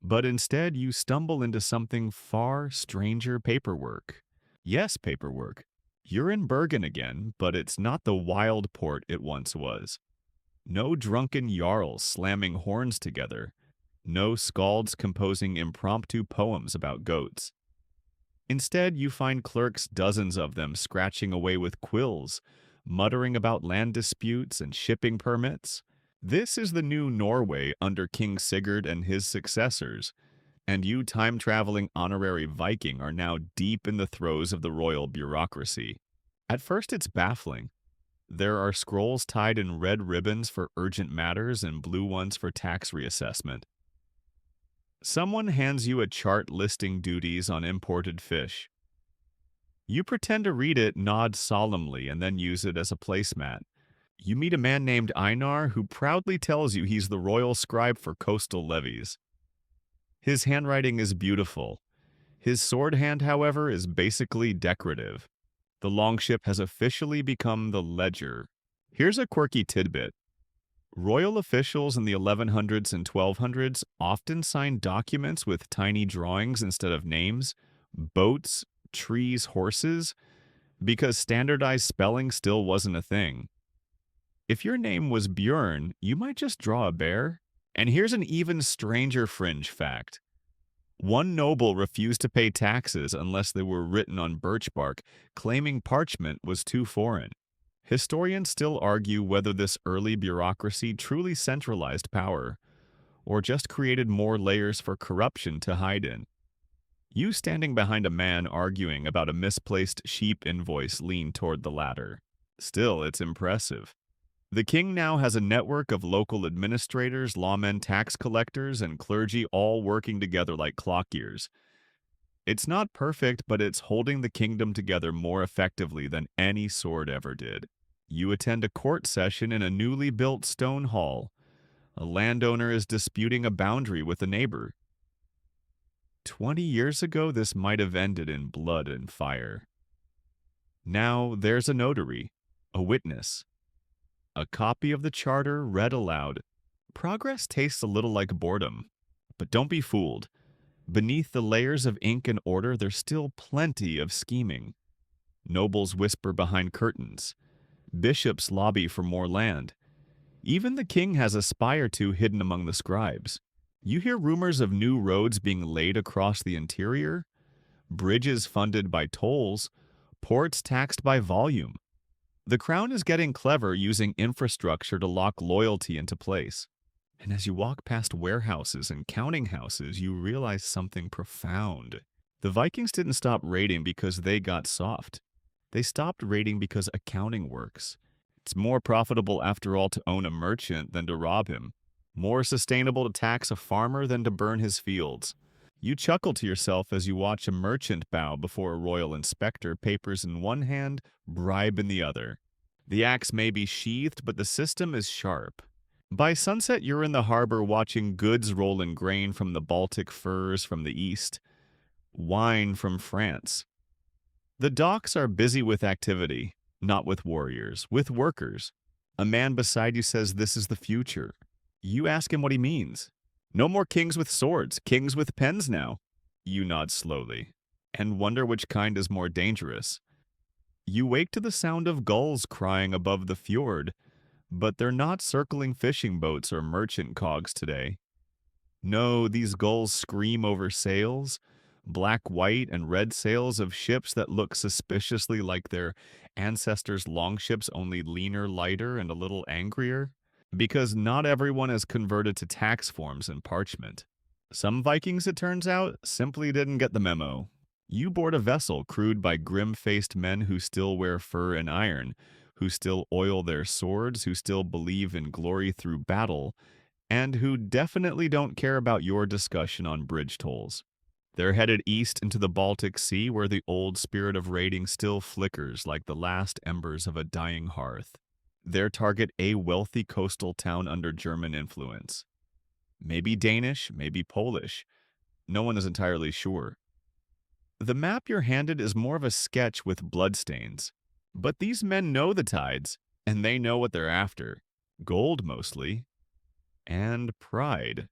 but instead you stumble into something far stranger: paperwork. Yes, paperwork. You're in Bergen again, but it's not the wild port it once was. No drunken jarls slamming horns together. No skalds composing impromptu poems about goats. Instead, you find clerks, dozens of them, scratching away with quills, muttering about land disputes and shipping permits. This is the new Norway under King Sigurd and his successors, and you time-traveling honorary Viking are now deep in the throes of the royal bureaucracy. At first it's baffling. There are scrolls tied in red ribbons for urgent matters and blue ones for tax reassessment. Someone hands you a chart listing duties on imported fish. You pretend to read it, nod solemnly, and then use it as a placemat. You meet a man named Einar who proudly tells you he's the royal scribe for coastal levies. His handwriting is beautiful. His sword hand, however, is basically decorative. The longship has officially become the ledger. Here's a quirky tidbit. Royal officials in the 1100s and 1200s often signed documents with tiny drawings instead of names, boats, trees, horses, because standardized spelling still wasn't a thing. If your name was Björn, you might just draw a bear. And here's an even stranger fringe fact. One noble refused to pay taxes unless they were written on birch bark, claiming parchment was too foreign. Historians still argue whether this early bureaucracy truly centralized power, or just created more layers for corruption to hide in. You standing behind a man arguing about a misplaced sheep invoice lean toward the latter. Still, it's impressive. The king now has a network of local administrators, lawmen, tax collectors, and clergy all working together like clock gears. It's not perfect, but it's holding the kingdom together more effectively than any sword ever did. You attend a court session in a newly built stone hall. A landowner is disputing a boundary with a neighbor. 20 years ago, this might have ended in blood and fire. Now there's a notary, a witness. A copy of the charter read aloud. Progress tastes a little like boredom, but don't be fooled. Beneath the layers of ink and order, there's still plenty of scheming. Nobles whisper behind curtains. Bishops lobby for more land. Even the king has a spy or two hidden among the scribes. You hear rumors of new roads being laid across the interior, bridges funded by tolls, ports taxed by volume. The crown is getting clever using infrastructure to lock loyalty into place. And as you walk past warehouses and counting houses, you realize something profound. The Vikings didn't stop raiding because they got soft. They stopped raiding because accounting works. It's more profitable, after all, to own a merchant than to rob him. More sustainable to tax a farmer than to burn his fields. You chuckle to yourself as you watch a merchant bow before a royal inspector, papers in one hand, bribe in the other. The axe may be sheathed, but the system is sharp. By sunset, you're in the harbor watching goods roll in grain from the Baltic, furs from the east, wine from France. The docks are busy with activity, not with warriors, with workers. A man beside you says this is the future. You ask him what he means. No more kings with swords, kings with pens now. You nod slowly. and wonder which kind is more dangerous. You wake to the sound of gulls crying above the fjord, but they're not circling fishing boats or merchant cogs today. No, these gulls scream over sails, black, white, and red sails of ships that look suspiciously like their ancestors' longships, only leaner, lighter, and a little angrier. Because not everyone is converted to tax forms and parchment. Some Vikings, it turns out, simply didn't get the memo. You board a vessel crewed by grim-faced men who still wear fur and iron, who still oil their swords, who still believe in glory through battle, and who definitely don't care about your discussion on bridge tolls. They're headed east into the Baltic Sea where the old spirit of raiding still flickers like the last embers of a dying hearth. Their target a wealthy coastal town under German influence. Maybe Danish, maybe Polish. No one is entirely sure. The map you're handed is more of a sketch with bloodstains. But these men know the tides, and they know what they're after. Gold, mostly. And pride.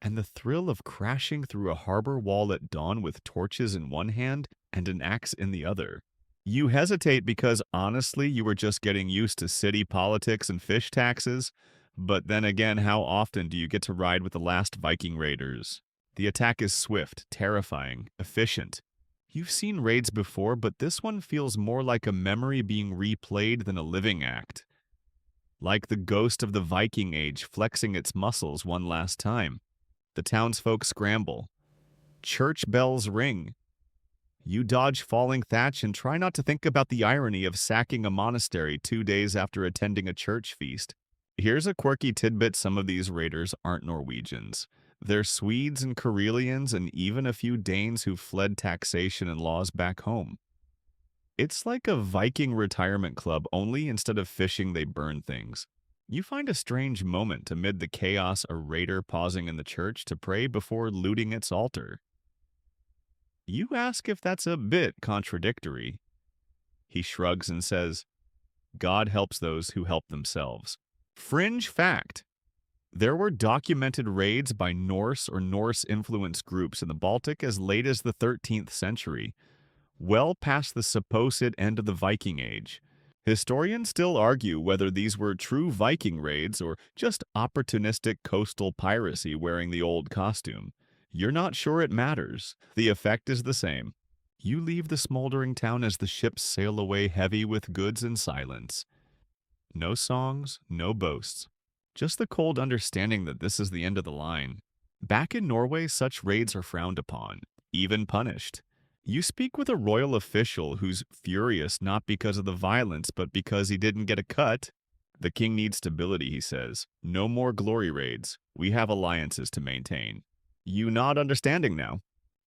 And the thrill of crashing through a harbor wall at dawn with torches in one hand and an axe in the other. You hesitate because, honestly, you were just getting used to city politics and fish taxes. But then again, how often do you get to ride with the last Viking raiders? The attack is swift, terrifying, efficient. You've seen raids before, but this one feels more like a memory being replayed than a living act. Like the ghost of the Viking Age flexing its muscles one last time. The townsfolk scramble. Church bells ring. You dodge falling thatch and try not to think about the irony of sacking a monastery 2 days after attending a church feast. Here's a quirky tidbit: some of these raiders aren't Norwegians. They're Swedes and Karelians and even a few Danes who fled taxation and laws back home. It's like a Viking retirement club, only instead of fishing they burn things. You find a strange moment amid the chaos, a raider pausing in the church to pray before looting its altar. You ask if that's a bit contradictory. He shrugs and says, God helps those who help themselves. Fringe fact. There were documented raids by Norse or Norse-influenced groups in the Baltic as late as the 13th century, well past the supposed end of the Viking Age. Historians still argue whether these were true Viking raids or just opportunistic coastal piracy wearing the old costume. You're not sure it matters. The effect is the same. You leave the smoldering town as the ships sail away heavy with goods and silence. No songs, no boasts. Just the cold understanding that this is the end of the line. Back in Norway, such raids are frowned upon, even punished. You speak with a royal official who's furious not because of the violence, but because he didn't get a cut. The king needs stability, he says. No more glory raids. We have alliances to maintain. You not understanding now.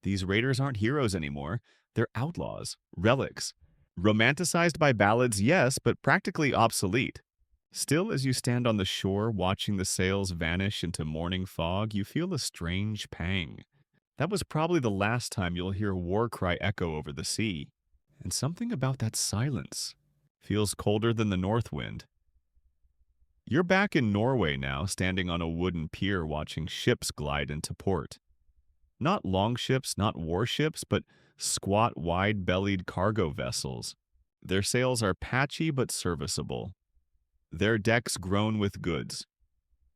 These raiders aren't heroes anymore. They're outlaws, relics. Romanticized by ballads, yes, but practically obsolete. Still, as you stand on the shore watching the sails vanish into morning fog, you feel a strange pang. That was probably the last time you'll hear a war cry echo over the sea. And something about that silence feels colder than the north wind. You're back in Norway now, standing on a wooden pier watching ships glide into port. Not longships, not warships, but squat, wide-bellied cargo vessels. Their sails are patchy but serviceable. Their decks grown with goods.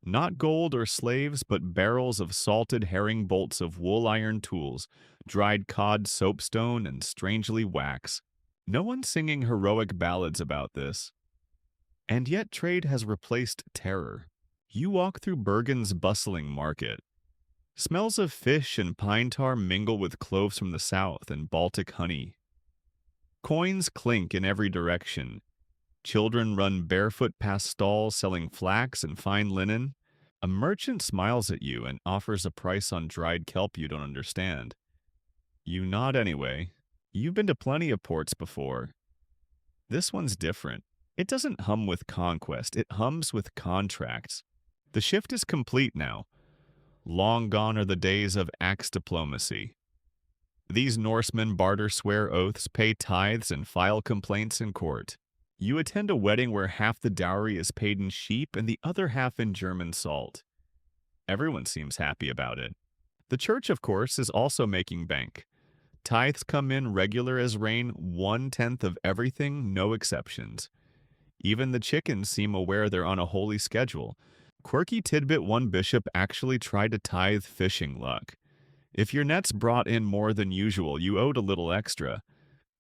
Not gold or slaves, but barrels of salted herring, bolts of wool iron tools, dried cod soapstone, and strangely wax. No one's singing heroic ballads about this. And yet trade has replaced terror. You walk through Bergen's bustling market. Smells of fish and pine tar mingle with cloves from the south and Baltic honey. Coins clink in every direction. Children run barefoot past stalls selling flax and fine linen. A merchant smiles at you and offers a price on dried kelp you don't understand. You nod anyway. You've been to plenty of ports before. This one's different. It doesn't hum with conquest, it hums with contracts. The shift is complete now. Long gone are the days of axe diplomacy. These Norsemen barter swear oaths, pay tithes, and file complaints in court. You attend a wedding where half the dowry is paid in sheep and the other half in German salt. Everyone seems happy about it. The church, of course, is also making bank. Tithes come in regular as rain, 1/10 of everything, no exceptions. Even the chickens seem aware they're on a holy schedule. Quirky tidbit: one bishop actually tried to tithe fishing luck. If your nets brought in more than usual, you owed a little extra.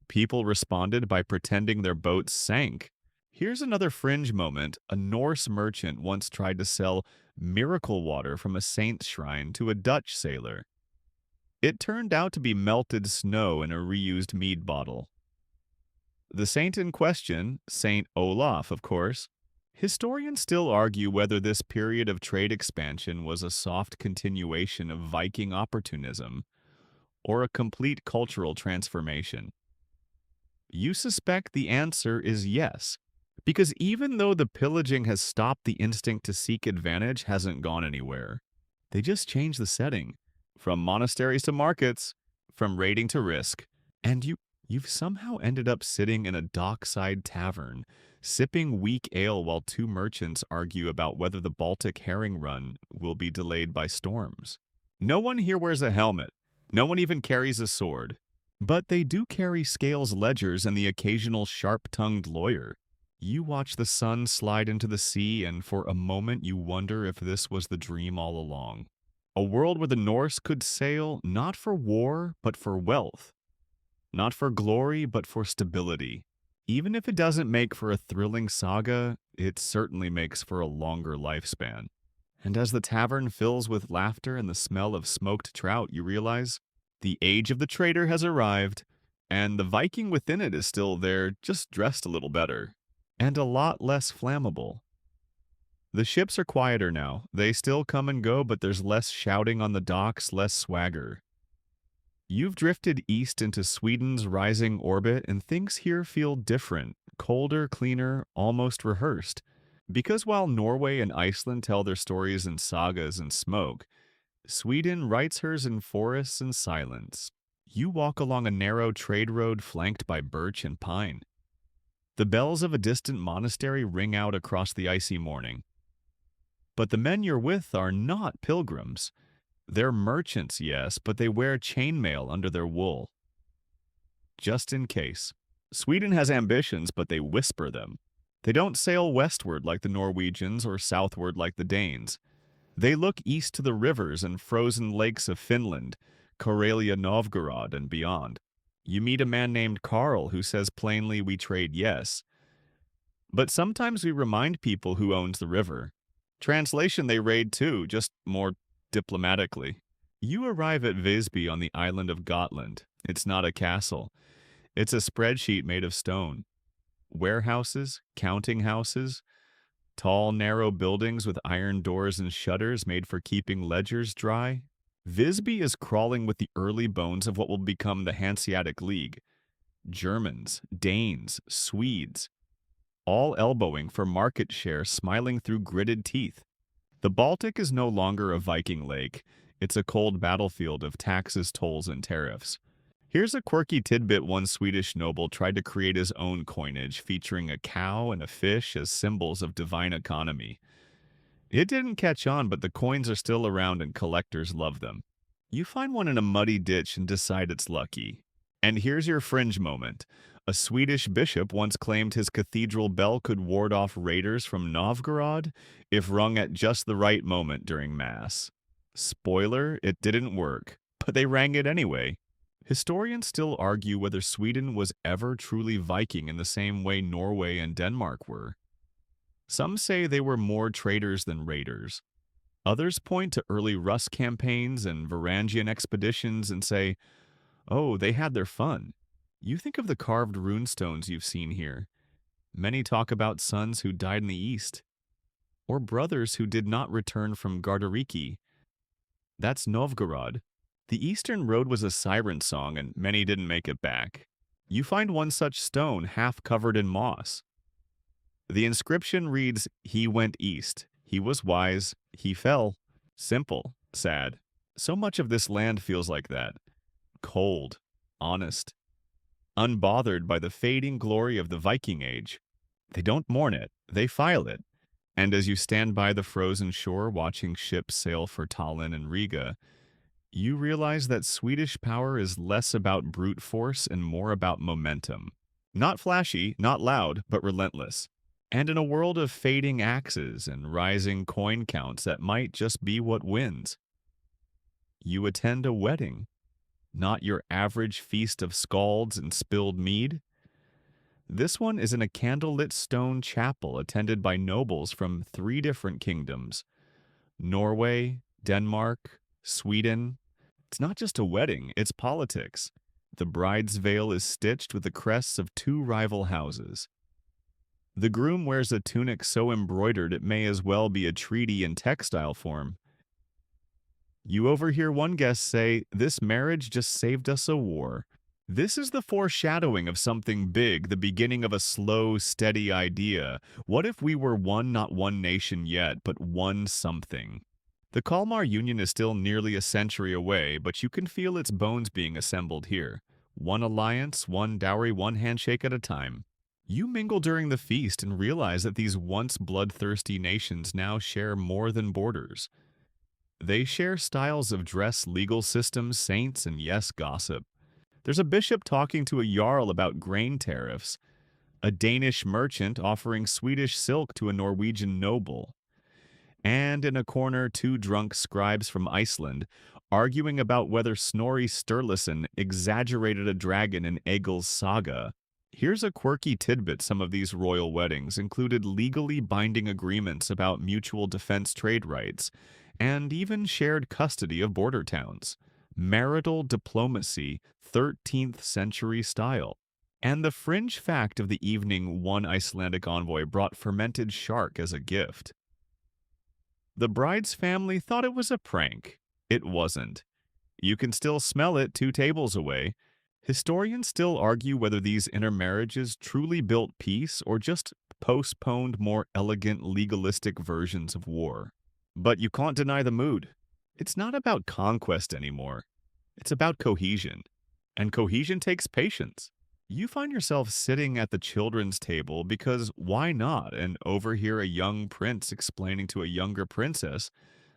People responded by pretending their boats sank. Here's another fringe moment. A Norse merchant once tried to sell miracle water from a saint's shrine to a Dutch sailor. It turned out to be melted snow in a reused mead bottle. The saint in question, Saint Olaf, of course. Historians still argue whether this period of trade expansion was a soft continuation of Viking opportunism or a complete cultural transformation. You suspect the answer is yes, because even though the pillaging has stopped, the instinct to seek advantage hasn't gone anywhere. They just changed the setting, from monasteries to markets, from raiding to risk, and you've somehow ended up sitting in a dockside tavern, sipping weak ale while two merchants argue about whether the Baltic herring run will be delayed by storms. No one here wears a helmet. No one even carries a sword. But they do carry scales, ledgers, and the occasional sharp-tongued lawyer. You watch the sun slide into the sea, and for a moment you wonder if this was the dream all along. A world where the Norse could sail not for war, but for wealth. Not for glory, but for stability. Even if it doesn't make for a thrilling saga, it certainly makes for a longer lifespan. And as the tavern fills with laughter and the smell of smoked trout, you realize the age of the trader has arrived, and the Viking within it is still there, just dressed a little better, and a lot less flammable. The ships are quieter now. They still come and go, but there's less shouting on the docks, less swagger. You've drifted east into Sweden's rising orbit, and things here feel different, colder, cleaner, almost rehearsed. Because while Norway and Iceland tell their stories in sagas and smoke, Sweden writes hers in forests and silence. You walk along a narrow trade road flanked by birch and pine. The bells of a distant monastery ring out across the icy morning. But the men you're with are not pilgrims. They're merchants, yes, but they wear chainmail under their wool. Just in case. Sweden has ambitions, but they whisper them. They don't sail westward like the Norwegians or southward like the Danes. They look east to the rivers and frozen lakes of Finland, Karelia, Novgorod, and beyond. You meet a man named Karl who says plainly, "We trade, yes." But sometimes we remind people who owns the river. Translation: they raid too, just more diplomatically. You arrive at Visby on the island of Gotland. It's not a castle. It's a spreadsheet made of stone. Warehouses, counting houses, tall, narrow buildings with iron doors and shutters made for keeping ledgers dry. Visby is crawling with the early bones of what will become the Hanseatic League. Germans, Danes, Swedes, all elbowing for market share, smiling through gritted teeth. The Baltic is no longer a Viking lake. It's a cold battlefield of taxes, tolls, and tariffs. Here's a quirky tidbit: one Swedish noble tried to create his own coinage, featuring a cow and a fish as symbols of divine economy. It didn't catch on, but the coins are still around and collectors love them. You find one in a muddy ditch and decide it's lucky. And here's your fringe moment. A Swedish bishop once claimed his cathedral bell could ward off raiders from Novgorod if rung at just the right moment during Mass. Spoiler, it didn't work, but they rang it anyway. Historians still argue whether Sweden was ever truly Viking in the same way Norway and Denmark were. Some say they were more traders than raiders. Others point to early Rus campaigns and Varangian expeditions and say, oh, they had their fun. You think of the carved runestones you've seen here. Many talk about sons who died in the east, or brothers who did not return from Gardariki. That's Novgorod. The Eastern Road was a siren song, and many didn't make it back. You find one such stone half covered in moss. The inscription reads, "He went east. He was wise. He fell." Simple, sad. So much of this land feels like that. Cold, honest, unbothered by the fading glory of the Viking Age. They don't mourn it, they file it. And as you stand by the frozen shore watching ships sail for Tallinn and Riga, You realize that Swedish power is less about brute force and more about momentum. Not flashy, not loud, but relentless. And in a world of fading axes and rising coin counts, that might just be what wins. You attend a wedding, not your average feast of scalds and spilled mead. This one is in a candlelit stone chapel attended by nobles from three different kingdoms: Norway, Denmark, Sweden. It's not just a wedding, it's politics. The bride's veil is stitched with the crests of two rival houses. The groom wears a tunic so embroidered it may as well be a treaty in textile form. You overhear one guest say, "This marriage just saved us a war." This is the foreshadowing of something big, the beginning of a slow, steady idea. What if we were one, not one nation yet, but one something? The Kalmar Union is still nearly a century away, but you can feel its bones being assembled here. One alliance, one dowry, one handshake at a time. You mingle during the feast and realize that these once bloodthirsty nations now share more than borders. They share styles of dress, legal systems, saints, and yes, gossip. There's a bishop talking to a jarl about grain tariffs, a Danish merchant offering Swedish silk to a Norwegian noble, and in a corner, two drunk scribes from Iceland arguing about whether Snorri Sturluson exaggerated a dragon in Egil's saga. Here's a quirky tidbit: some of these royal weddings included legally binding agreements about mutual defense trade rights, and even shared custody of border towns. Marital diplomacy, 13th century style. And the fringe fact of the evening: one Icelandic envoy brought fermented shark as a gift. The bride's family thought it was a prank. It wasn't. You can still smell it 2 tables away. Historians still argue whether these intermarriages truly built peace or just postponed more elegant, legalistic versions of war. But you can't deny the mood. It's not about conquest anymore. It's about cohesion. And cohesion takes patience. You find yourself sitting at the children's table because why not, and overhear a young prince explaining to a younger princess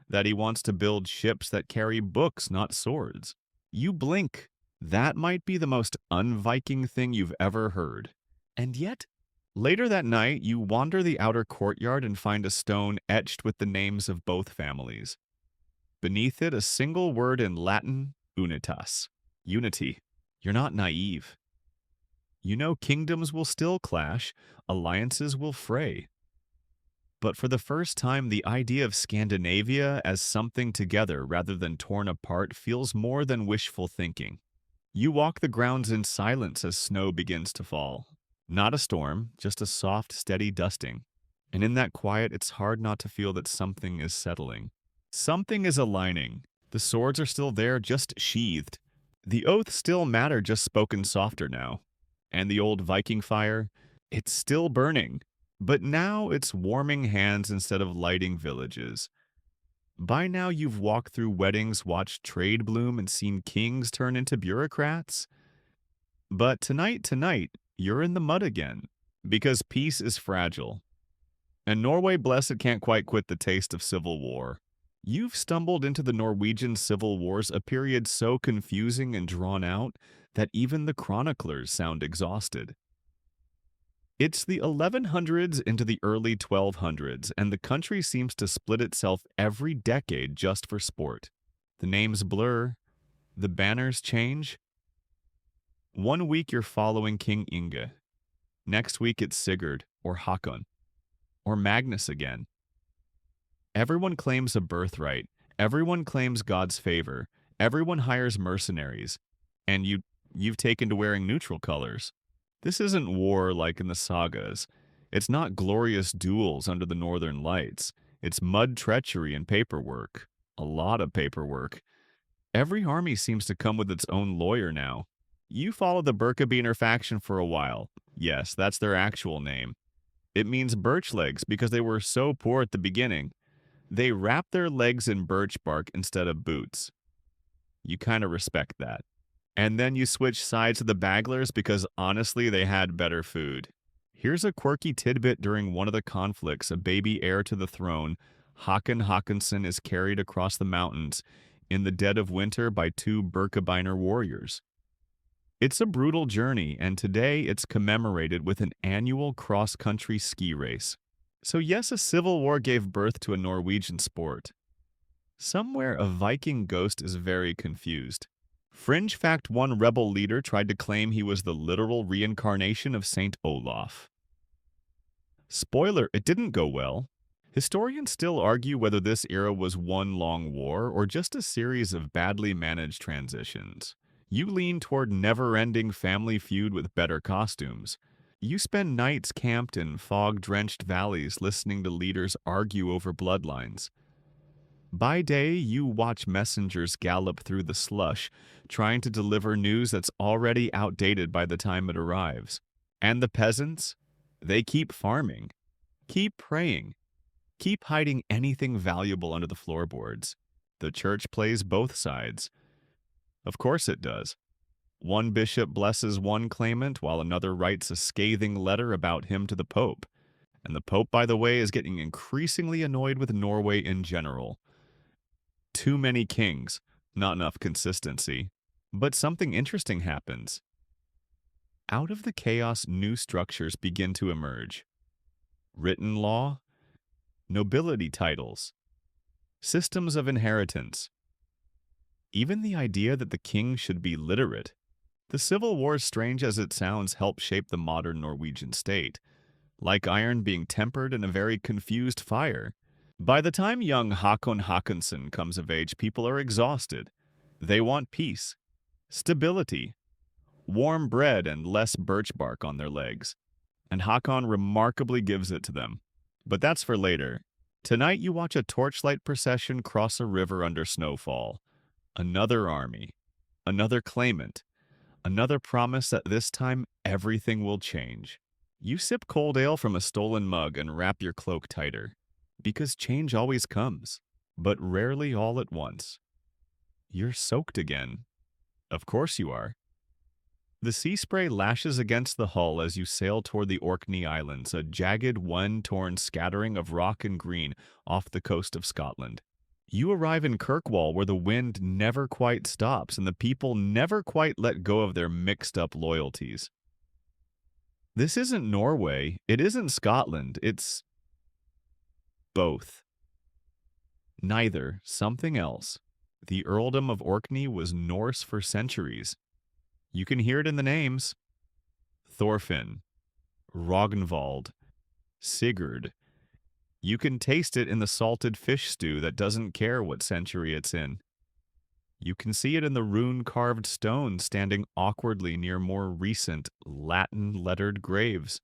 that he wants to build ships that carry books, not swords. You blink. That might be the most un-Viking thing you've ever heard. And yet, later that night, you wander the outer courtyard and find a stone etched with the names of both families. Beneath it, a single word in Latin: unitas. Unity. You're not naive. You know kingdoms will still clash, alliances will fray. But for the first time, the idea of Scandinavia as something together rather than torn apart feels more than wishful thinking. You walk the grounds in silence as snow begins to fall. Not a storm, just a soft, steady dusting. And in that quiet, it's hard not to feel that something is settling. Something is aligning. The swords are still there, just sheathed. The oaths still matter, just spoken softer now. And the old Viking fire, it's still burning. But now it's warming hands instead of lighting villages. By now you've walked through weddings, watched trade bloom, and seen kings turn into bureaucrats. But tonight, you're in the mud again. Because peace is fragile. And Norway, bless it, can't quite quit the taste of civil war. You've stumbled into the Norwegian civil wars, a period so confusing and drawn out that even the chroniclers sound exhausted. It's the 1100s into the early 1200s, and the country seems to split itself every decade just for sport. The names blur, the banners change. One week you're following King Inge. Next week it's Sigurd, or Hakon, or Magnus again. Everyone claims a birthright. Everyone claims God's favor. Everyone hires mercenaries. And you've taken to wearing neutral colors. This isn't war like in the sagas. It's not glorious duels under the northern lights. It's mud, treachery, and paperwork. A lot of paperwork. Every army seems to come with its own lawyer now. You follow the Birkebeiner faction for a while. Yes, that's their actual name. It means birch legs because they were so poor at the beginning. They wrap their legs in birch bark instead of boots. You kind of respect that. And then you switch sides to the Baglers because honestly they had better food. Here's a quirky tidbit: during one of the conflicts, a baby heir to the throne, Håkon Håkonsson, is carried across the mountains, in the dead of winter by two Birkebeiner warriors. It's a brutal journey, and today it's commemorated with an annual cross-country ski race. So yes, a civil war gave birth to a Norwegian sport. Somewhere a Viking ghost is very confused. Fringe fact: one rebel leader tried to claim he was the literal reincarnation of Saint Olaf. Spoiler, it didn't go well. Historians still argue whether this era was one long war or just a series of badly managed transitions. You lean toward never-ending family feud with better costumes. You spend nights camped in fog-drenched valleys listening to leaders argue over bloodlines. By day, you watch messengers gallop through the slush, trying to deliver news that's already outdated by the time it arrives. And the peasants? They keep farming, keep praying, keep hiding anything valuable under the floorboards. The church plays both sides. Of course it does. One bishop blesses one claimant while another writes a scathing letter about him to the Pope. And the Pope, by the way, is getting increasingly annoyed with Norway in general. Too many kings, not enough consistency. But something interesting happens. Out of the chaos, new structures begin to emerge. Written law, nobility titles, systems of inheritance, even the idea that the king should be literate. The Civil War, strange as it sounds, helped shape the modern Norwegian state, like iron being tempered in a very confused fire. By the time young Håkon Håkonsson comes of age, people are exhausted. They want peace, stability, warm bread, and less birch bark on their legs. And Håkon remarkably gives it to them. But that's for later. Tonight you watch a torchlight procession cross a river under snowfall. Another army, another claimant, another promise that this time everything will change. You sip cold ale from a stolen mug and wrap your cloak tighter. Because change always comes, but rarely all at once. You're soaked again. Of course you are. The sea spray lashes against the hull as you sail toward the Orkney Islands, a jagged, one-torn scattering of rock and green off the coast of Scotland. You arrive in Kirkwall, where the wind never quite stops and the people never quite let go of their mixed-up loyalties. This isn't Norway, it isn't Scotland, it's both. Neither, something else. The Earldom of Orkney was Norse for centuries. You can hear it in the names. Thorfinn, Ragnvald, Sigurd. You can taste it in the salted fish stew that doesn't care what century it's in. You can see it in the rune-carved stones standing awkwardly near more recent, Latin-lettered graves.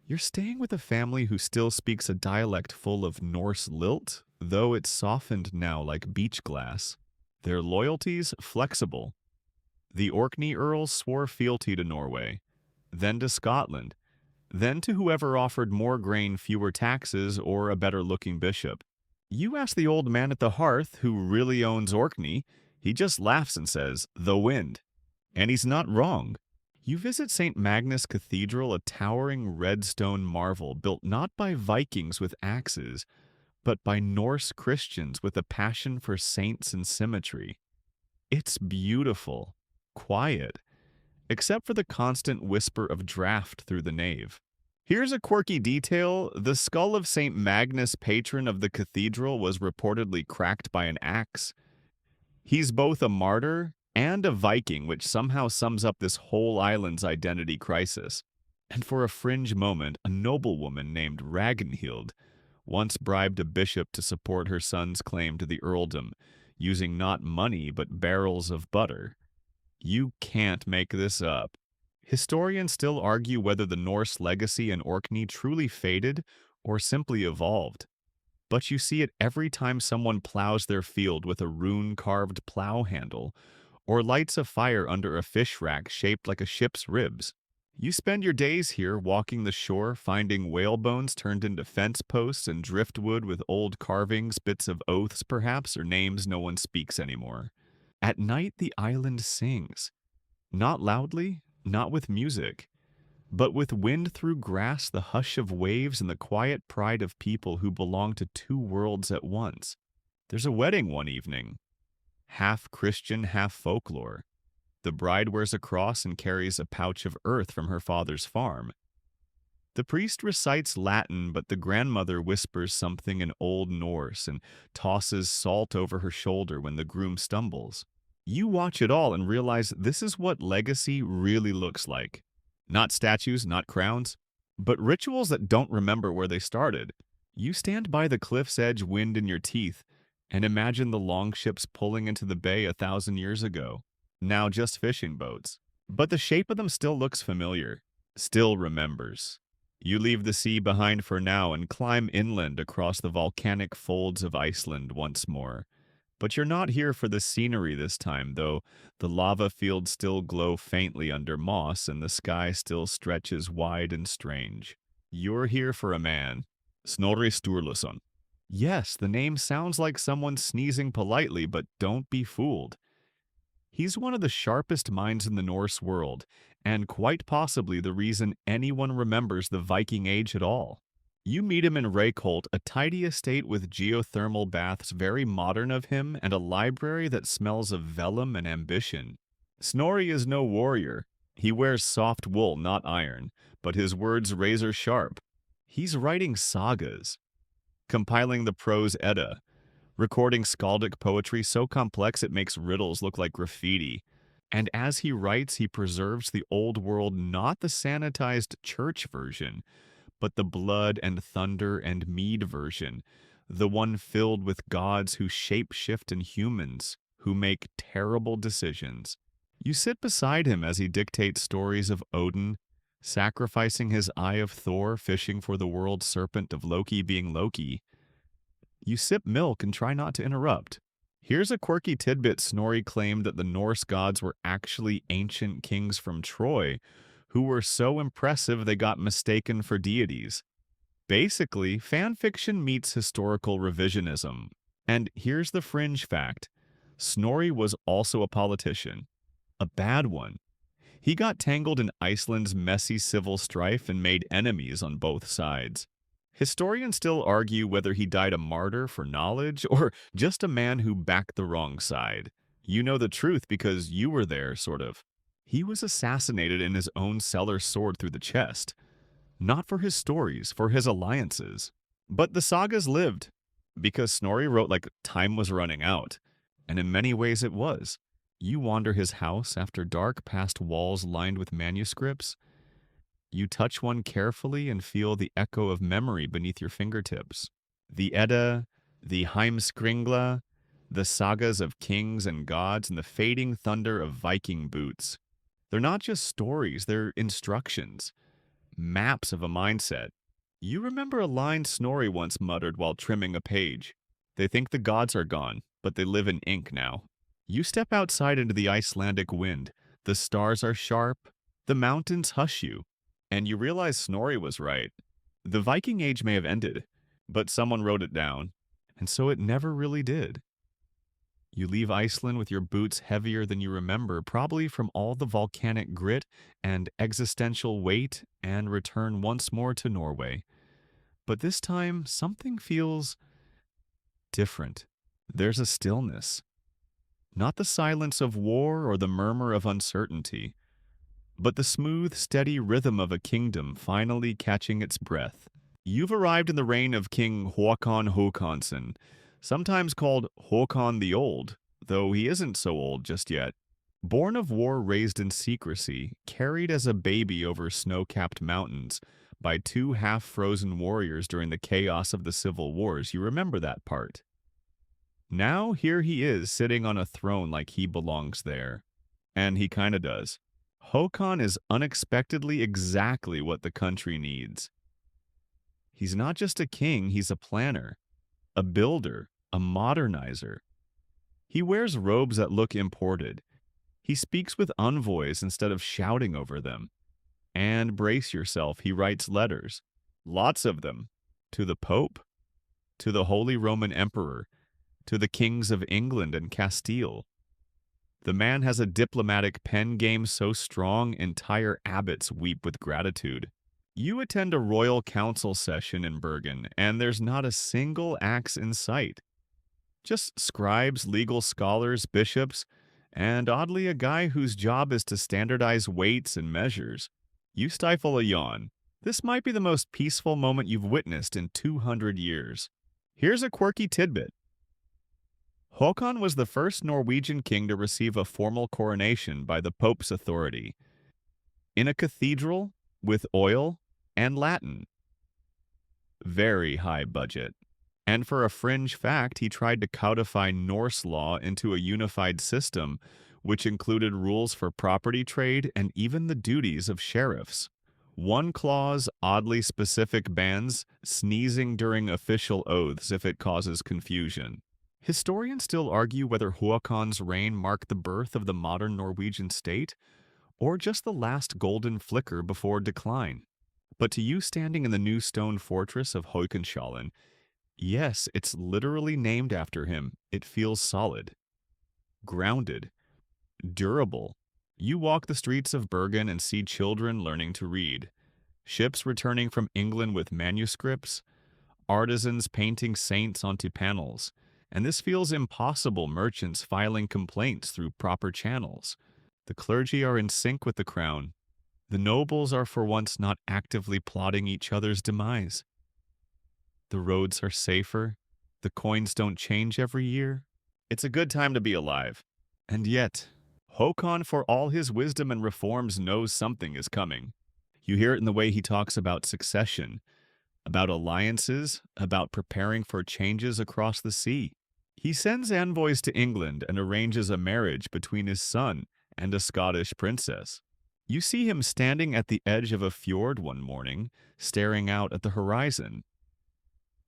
You're staying with a family who still speaks a dialect full of Norse lilt, though it's softened now like beach glass. Their loyalties flexible. The Orkney Earls swore fealty to Norway, then to Scotland, then to whoever offered more grain, fewer taxes, or a better-looking bishop. You ask the old man at the hearth who really owns Orkney, he just laughs and says, "The wind." And he's not wrong. You visit St. Magnus Cathedral, a towering red stone marvel built not by Vikings with axes, but by Norse Christians with a passion for saints and symmetry. It's beautiful, quiet, except for the constant whisper of draught through the nave. Here's a quirky detail. The skull of St. Magnus, patron of the cathedral, was reportedly cracked by an axe. He's both a martyr and a Viking, which somehow sums up this whole island's identity crisis. And for a fringe moment, a noblewoman named Ragnhild once bribed a bishop to support her son's claim to the earldom, using not money but barrels of butter. You can't make this up. Historians still argue whether the Norse legacy in Orkney truly faded or simply evolved. But you see it every time someone plows their field with a rune-carved plow handle, or lights a fire under a fish rack shaped like a ship's ribs. You spend your days here walking the shore, finding whale bones turned into fence posts and driftwood with old carvings, bits of oaths perhaps, or names no one speaks anymore. At night, the island sings. Not loudly, not with music, but with wind through grass, the hush of waves, and the quiet pride of people who belong to two worlds at once. There's a wedding one evening. half Christian, half folklore. The bride wears a cross and carries a pouch of earth from her father's farm. The priest recites Latin, but the grandmother whispers something in Old Norse and tosses salt over her shoulder when the groom stumbles. You watch it all and realize this is what legacy really looks like. Not statues, not crowns, but rituals that don't remember where they started. You stand by the cliff's edge, wind in your teeth, and imagine the longships pulling into the bay 1,000 years ago. Now just fishing boats. But the shape of them still looks familiar, still remembers. You leave the sea behind for now and climb inland across the volcanic folds of Iceland once more. But you're not here for the scenery this time, though the lava fields still glow faintly under moss and the sky still stretches wide and strange. You're here for a man, Snorri Sturluson. Yes, the name sounds like someone sneezing politely, but don't be fooled. He's one of the sharpest minds in the Norse world, and quite possibly the reason anyone remembers the Viking Age at all. You meet him in Reykholt, a tidy estate with geothermal baths very modern of him and a library that smells of vellum and ambition. Snorri is no warrior. He wears soft wool, not iron, but his words razor sharp. He's writing sagas, compiling the prose Edda, recording skaldic poetry so complex it makes riddles look like graffiti. And as he writes, he preserves the old world, not the sanitized church version, but the blood and thunder and mead version, the one filled with gods who shape-shift in humans, who make terrible decisions. You sit beside him as he dictates stories of Odin, sacrificing his eye of Thor, fishing for the world serpent of Loki being Loki. You sip milk and try not to interrupt. Here's a quirky tidbit: Snorri claimed that the Norse gods were actually ancient kings from Troy, who were so impressive they got mistaken for deities. Basically, fan fiction meets historical revisionism. And here's the fringe fact: Snorri was also a politician. A bad one. He got tangled in Iceland's messy civil strife and made enemies on both sides. Historians still argue whether he died a martyr for knowledge or just a man who backed the wrong side. You know the truth because you were there, sort of. He was assassinated in his own cellar, sword through the chest. Not for his stories, for his alliances. But the sagas lived, because Snorri wrote like time was running out. And in many ways it was. You wander his house after dark past walls lined with manuscripts. You touch one carefully and feel the echo of memory beneath your fingertips. The Edda, the Heimskringla, the sagas of kings and gods, and the fading thunder of Viking boots. They're not just stories, they're instructions, maps of a mindset. You remember a line Snorri once muttered while trimming a page. They think the gods are gone, but they live in ink now. You step outside into the Icelandic wind. The stars are sharp, the mountains hush you. And you realize Snorri was right. The Viking Age may have ended, but someone wrote it down, and so it never really did. You leave Iceland with your boots heavier than you remember, probably from all the volcanic grit and existential weight, and return once more to Norway. But this time, something feels different. There's a stillness. Not the silence of war or the murmur of uncertainty, but the smooth, steady rhythm of a kingdom finally catching its breath. You've arrived in the reign of King Håkon Håkonsson, sometimes called Håkon the Old, though he isn't so old just yet. Born of war, raised in secrecy, carried as a baby over snow-capped mountains by two half-frozen warriors during the chaos of the civil wars. You remember that part. Now here he is, sitting on a throne like he belongs there. And he kinda does. Håkon is unexpectedly exactly what the country needs. He's not just a king, he's a planner, a builder, a modernizer. He wears robes that look imported. He speaks with envoys instead of shouting over them. And brace yourself, he writes letters, lots of them, to the Pope, to the Holy Roman Emperor, to the kings of England and Castile. The man has a diplomatic pen game so strong entire abbots weep with gratitude. You attend a royal council session in Bergen, and there's not a single axe in sight. Just scribes, legal scholars, bishops, and oddly a guy whose job is to standardize weights and measures. You stifle a yawn. This might be the most peaceful moment you've witnessed in 200 years. Here's a quirky tidbit. Håkon was the first Norwegian king to receive a formal coronation by the Pope's authority, in a cathedral with oil and Latin. Very high budget. And for a fringe fact, he tried to codify Norse law into a unified system, which included rules for property trade and even the duties of sheriffs. One clause oddly specific bans sneezing during official oaths if it causes confusion. Historians still argue whether Håkon's reign marked the birth of the modern Norwegian state, or just the last golden flicker before decline. But to you standing in the new stone fortress of Høykonnshallen, yes, it's literally named after him. It feels solid, grounded, durable. You walk the streets of Bergen and see children learning to read, ships returning from England with manuscripts, artisans painting saints onto panels, and this feels impossible, merchants filing complaints through proper channels. The clergy are in sync with the crown. The nobles are for once not actively plotting each other's demise. The roads are safer. The coins don't change every year. It's a good time to be alive. And yet, Håkon, for all his wisdom and reforms, knows something is coming. You hear it in the way he talks about succession, about alliances, about preparing for changes across the sea. He sends envoys to England and arranges a marriage between his son and a Scottish princess. You see him standing at the edge of a fjord one morning, staring out at the horizon.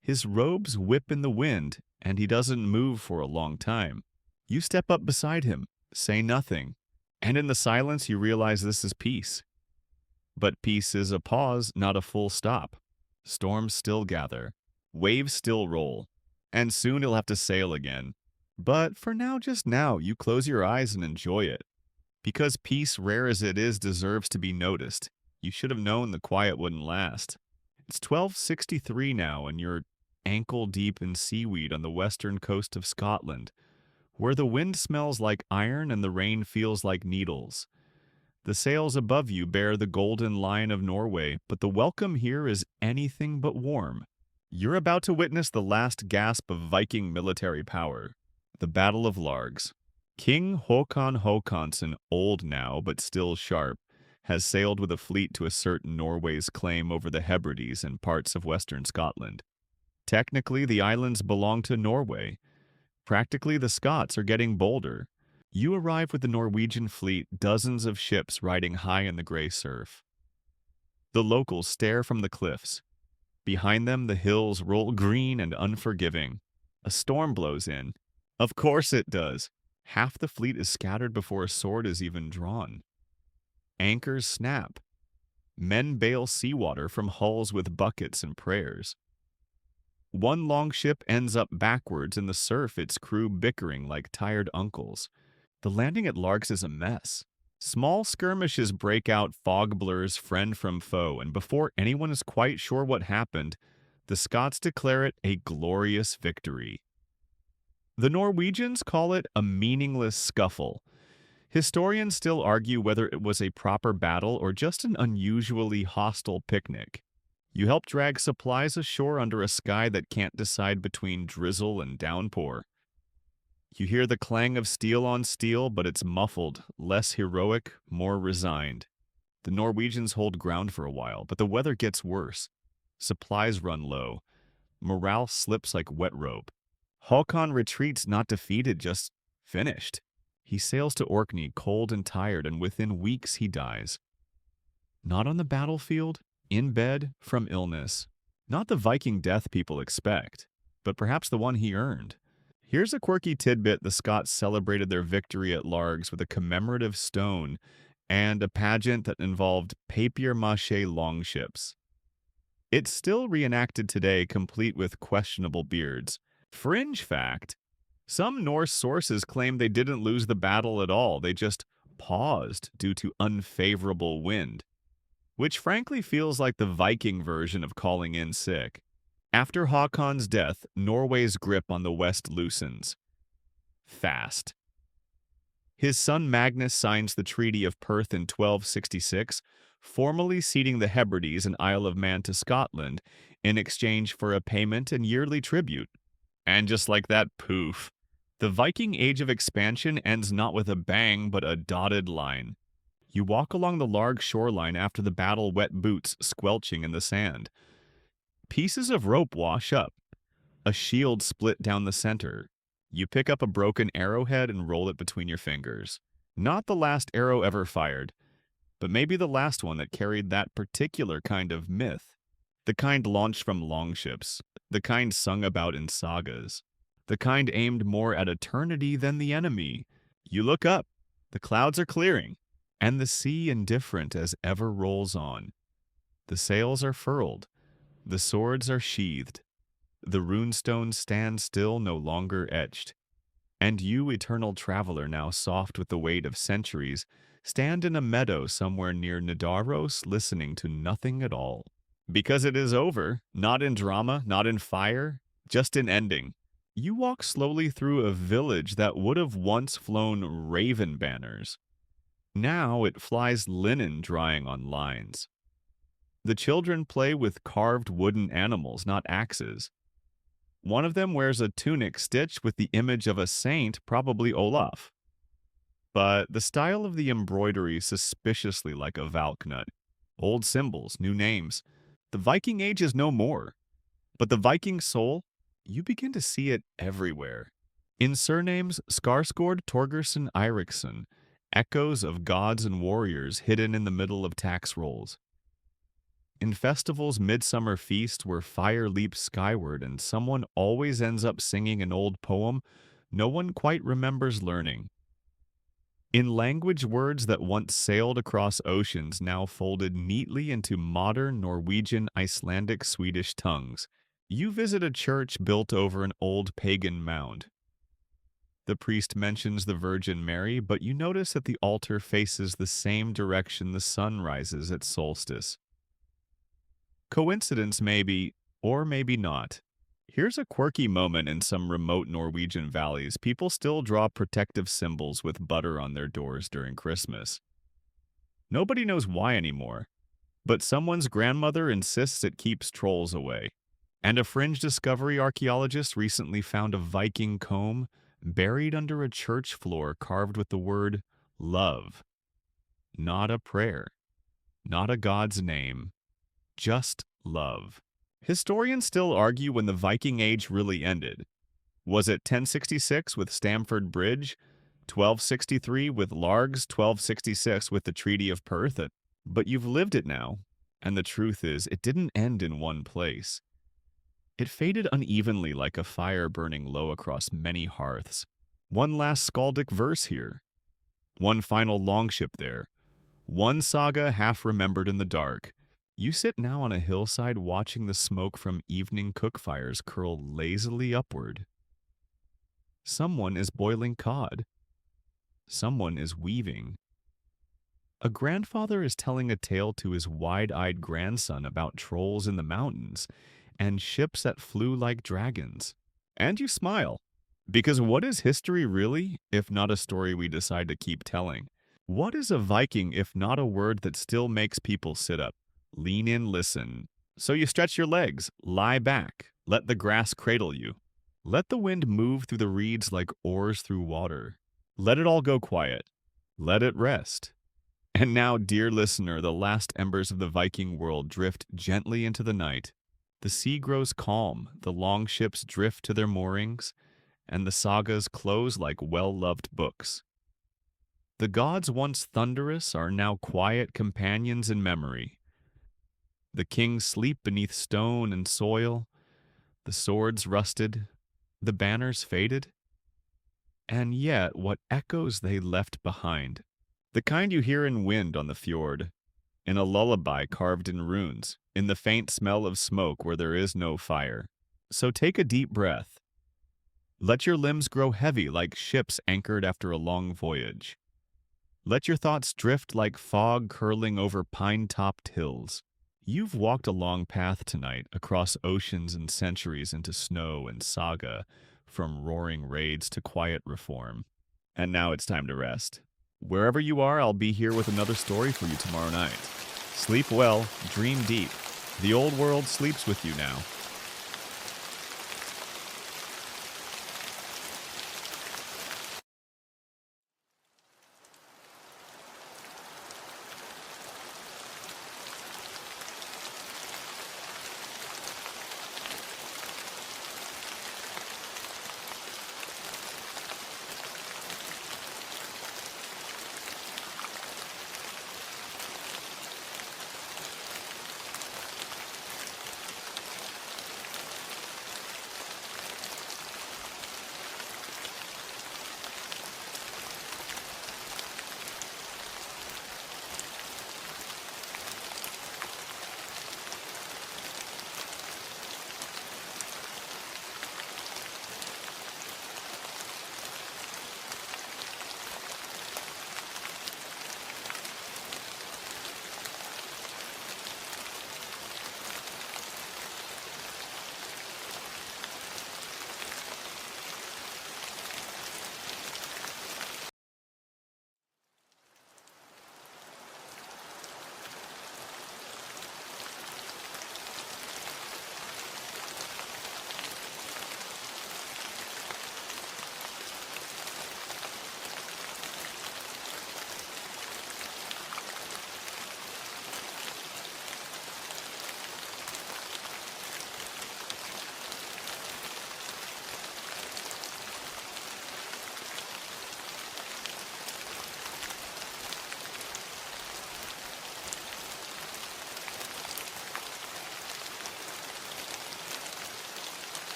His robes whip in the wind, and he doesn't move for a long time. You step up beside him, say nothing, and in the silence you realize this is peace. But peace is a pause, not a full stop. Storms still gather, waves still roll, and soon he'll have to sail again. But for now, just now, you close your eyes and enjoy it. Because peace, rare as it is, deserves to be noticed. You should have known the quiet wouldn't last. It's 1263 now, and you're ankle-deep in seaweed on the western coast of Scotland, where the wind smells like iron and the rain feels like needles. The sails above you bear the golden line of Norway, but the welcome here is anything but warm. You're about to witness the last gasp of Viking military power, the Battle of Largs. King Håkon Håkonsson, old now but still sharp, has sailed with a fleet to assert Norway's claim over the Hebrides and parts of western Scotland. Technically, the islands belong to Norway. Practically, the Scots are getting bolder. You arrive with the Norwegian fleet, dozens of ships riding high in the gray surf. The locals stare from the cliffs. Behind them, the hills roll green and unforgiving. A storm blows in. Of course it does. Half the fleet is scattered before a sword is even drawn. Anchors snap. Men bail seawater from hulls with buckets and prayers. One longship ends up backwards in the surf, its crew bickering like tired uncles. The landing at Largs is a mess. Small skirmishes break out, fog blurs friend from foe, and before anyone is quite sure what happened, the Scots declare it a glorious victory. The Norwegians call it a meaningless scuffle. Historians still argue whether it was a proper battle or just an unusually hostile picnic. You help drag supplies ashore under a sky that can't decide between drizzle and downpour. You hear the clang of steel on steel, but it's muffled, less heroic, more resigned. The Norwegians hold ground for a while, but the weather gets worse. Supplies run low. Morale slips like wet rope. Håkon retreats not defeated, just finished. He sails to Orkney cold and tired, and within weeks he dies. Not on the battlefield, in bed, from illness. Not the Viking death people expect, but perhaps the one he earned. Here's a quirky tidbit: the Scots celebrated their victory at Largs with a commemorative stone and a pageant that involved papier-mâché longships. It's still reenacted today, complete with questionable beards. Fringe fact: some Norse sources claim they didn't lose the battle at all, they just paused due to unfavorable wind, which frankly feels like the Viking version of calling in sick. After Haakon's death, Norway's grip on the West loosens. Fast. His son Magnus signs the Treaty of Perth in 1266, formally ceding the Hebrides and Isle of Man to Scotland in exchange for a payment and yearly tribute. And just like that, poof. The Viking age of expansion ends not with a bang, but a dotted line. You walk along the Larg shoreline after the battle, wet boots squelching in the sand. Pieces of rope wash up. A shield split down the center. You pick up a broken arrowhead and roll it between your fingers. Not the last arrow ever fired, but maybe the last one that carried that particular kind of myth. The kind launched from longships, the kind sung about in sagas, the kind aimed more at eternity than the enemy. You look up, the clouds are clearing, and the sea indifferent as ever rolls on. The sails are furled, the swords are sheathed, the runestones stand still, no longer etched. And you, eternal traveler, now soft with the weight of centuries, stand in a meadow somewhere near Nidaros, listening to nothing at all. Because it is over, not in drama, not in fire, just in ending. You walk slowly through a village that would have once flown raven banners. Now it flies linen drying on lines. The children play with carved wooden animals, not axes. One of them wears a tunic stitched with the image of a saint, probably Olaf. But the style of the embroidery suspiciously like a Valknut. Old symbols, new names. The Viking age is no more. But the Viking soul, you begin to see it everywhere. In surnames Skarsgård, Torgerson, Eiriksson, echoes of gods and warriors hidden in the middle of tax rolls. In festivals' midsummer feast where fire leaps skyward and someone always ends up singing an old poem no one quite remembers learning. In language words that once sailed across oceans now folded neatly into modern Norwegian, Icelandic, Swedish tongues, you visit a church built over an old pagan mound. The priest mentions the Virgin Mary, but you notice that the altar faces the same direction the sun rises at solstice. Coincidence maybe, or maybe not. Here's a quirky moment in some remote Norwegian valleys. People still draw protective symbols with butter on their doors during Christmas. Nobody knows why anymore, but someone's grandmother insists it keeps trolls away. And a fringe discovery archaeologist recently found a Viking comb buried under a church floor carved with the word love. Not a prayer, not a god's name. Just love. Historians still argue when the Viking Age really ended. Was it 1066 with Stamford Bridge, 1263 with Largs, 1266 with the Treaty of Perth? But you've lived it now, and the truth is, it didn't end in one place. It faded unevenly like a fire burning low across many hearths. One last skaldic verse here. One final longship there. One saga half remembered in the dark. You sit now on a hillside watching the smoke from evening cookfires curl lazily upward. Someone is boiling cod. Someone is weaving. A grandfather is telling a tale to his wide-eyed grandson about trolls in the mountains and ships that flew like dragons. And you smile, because what is history really, if not a story we decide to keep telling? What is a Viking if not a word that still makes people sit up? Lean in, listen. So you stretch your legs, lie back, let the grass cradle you. Let the wind move through the reeds like oars through water. Let it all go quiet. Let it rest. And now, dear listener, the last embers of the Viking world drift gently into the night. The sea grows calm, the long ships drift to their moorings, and the sagas close like well-loved books. The gods once thunderous are now quiet companions in memory. The kings sleep beneath stone and soil, the swords rusted, the banners faded. And yet, what echoes they left behind, the kind you hear in wind on the fjord, in a lullaby carved in runes, in the faint smell of smoke where there is no fire. So take a deep breath. Let your limbs grow heavy like ships anchored after a long voyage. Let your thoughts drift like fog curling over pine-topped hills. You've walked a long path tonight across oceans and centuries into snow and saga, from roaring raids to quiet reform. And now it's time to rest. Wherever you are, I'll be here with another story for you tomorrow night. Sleep well, dream deep. The old world sleeps with you now.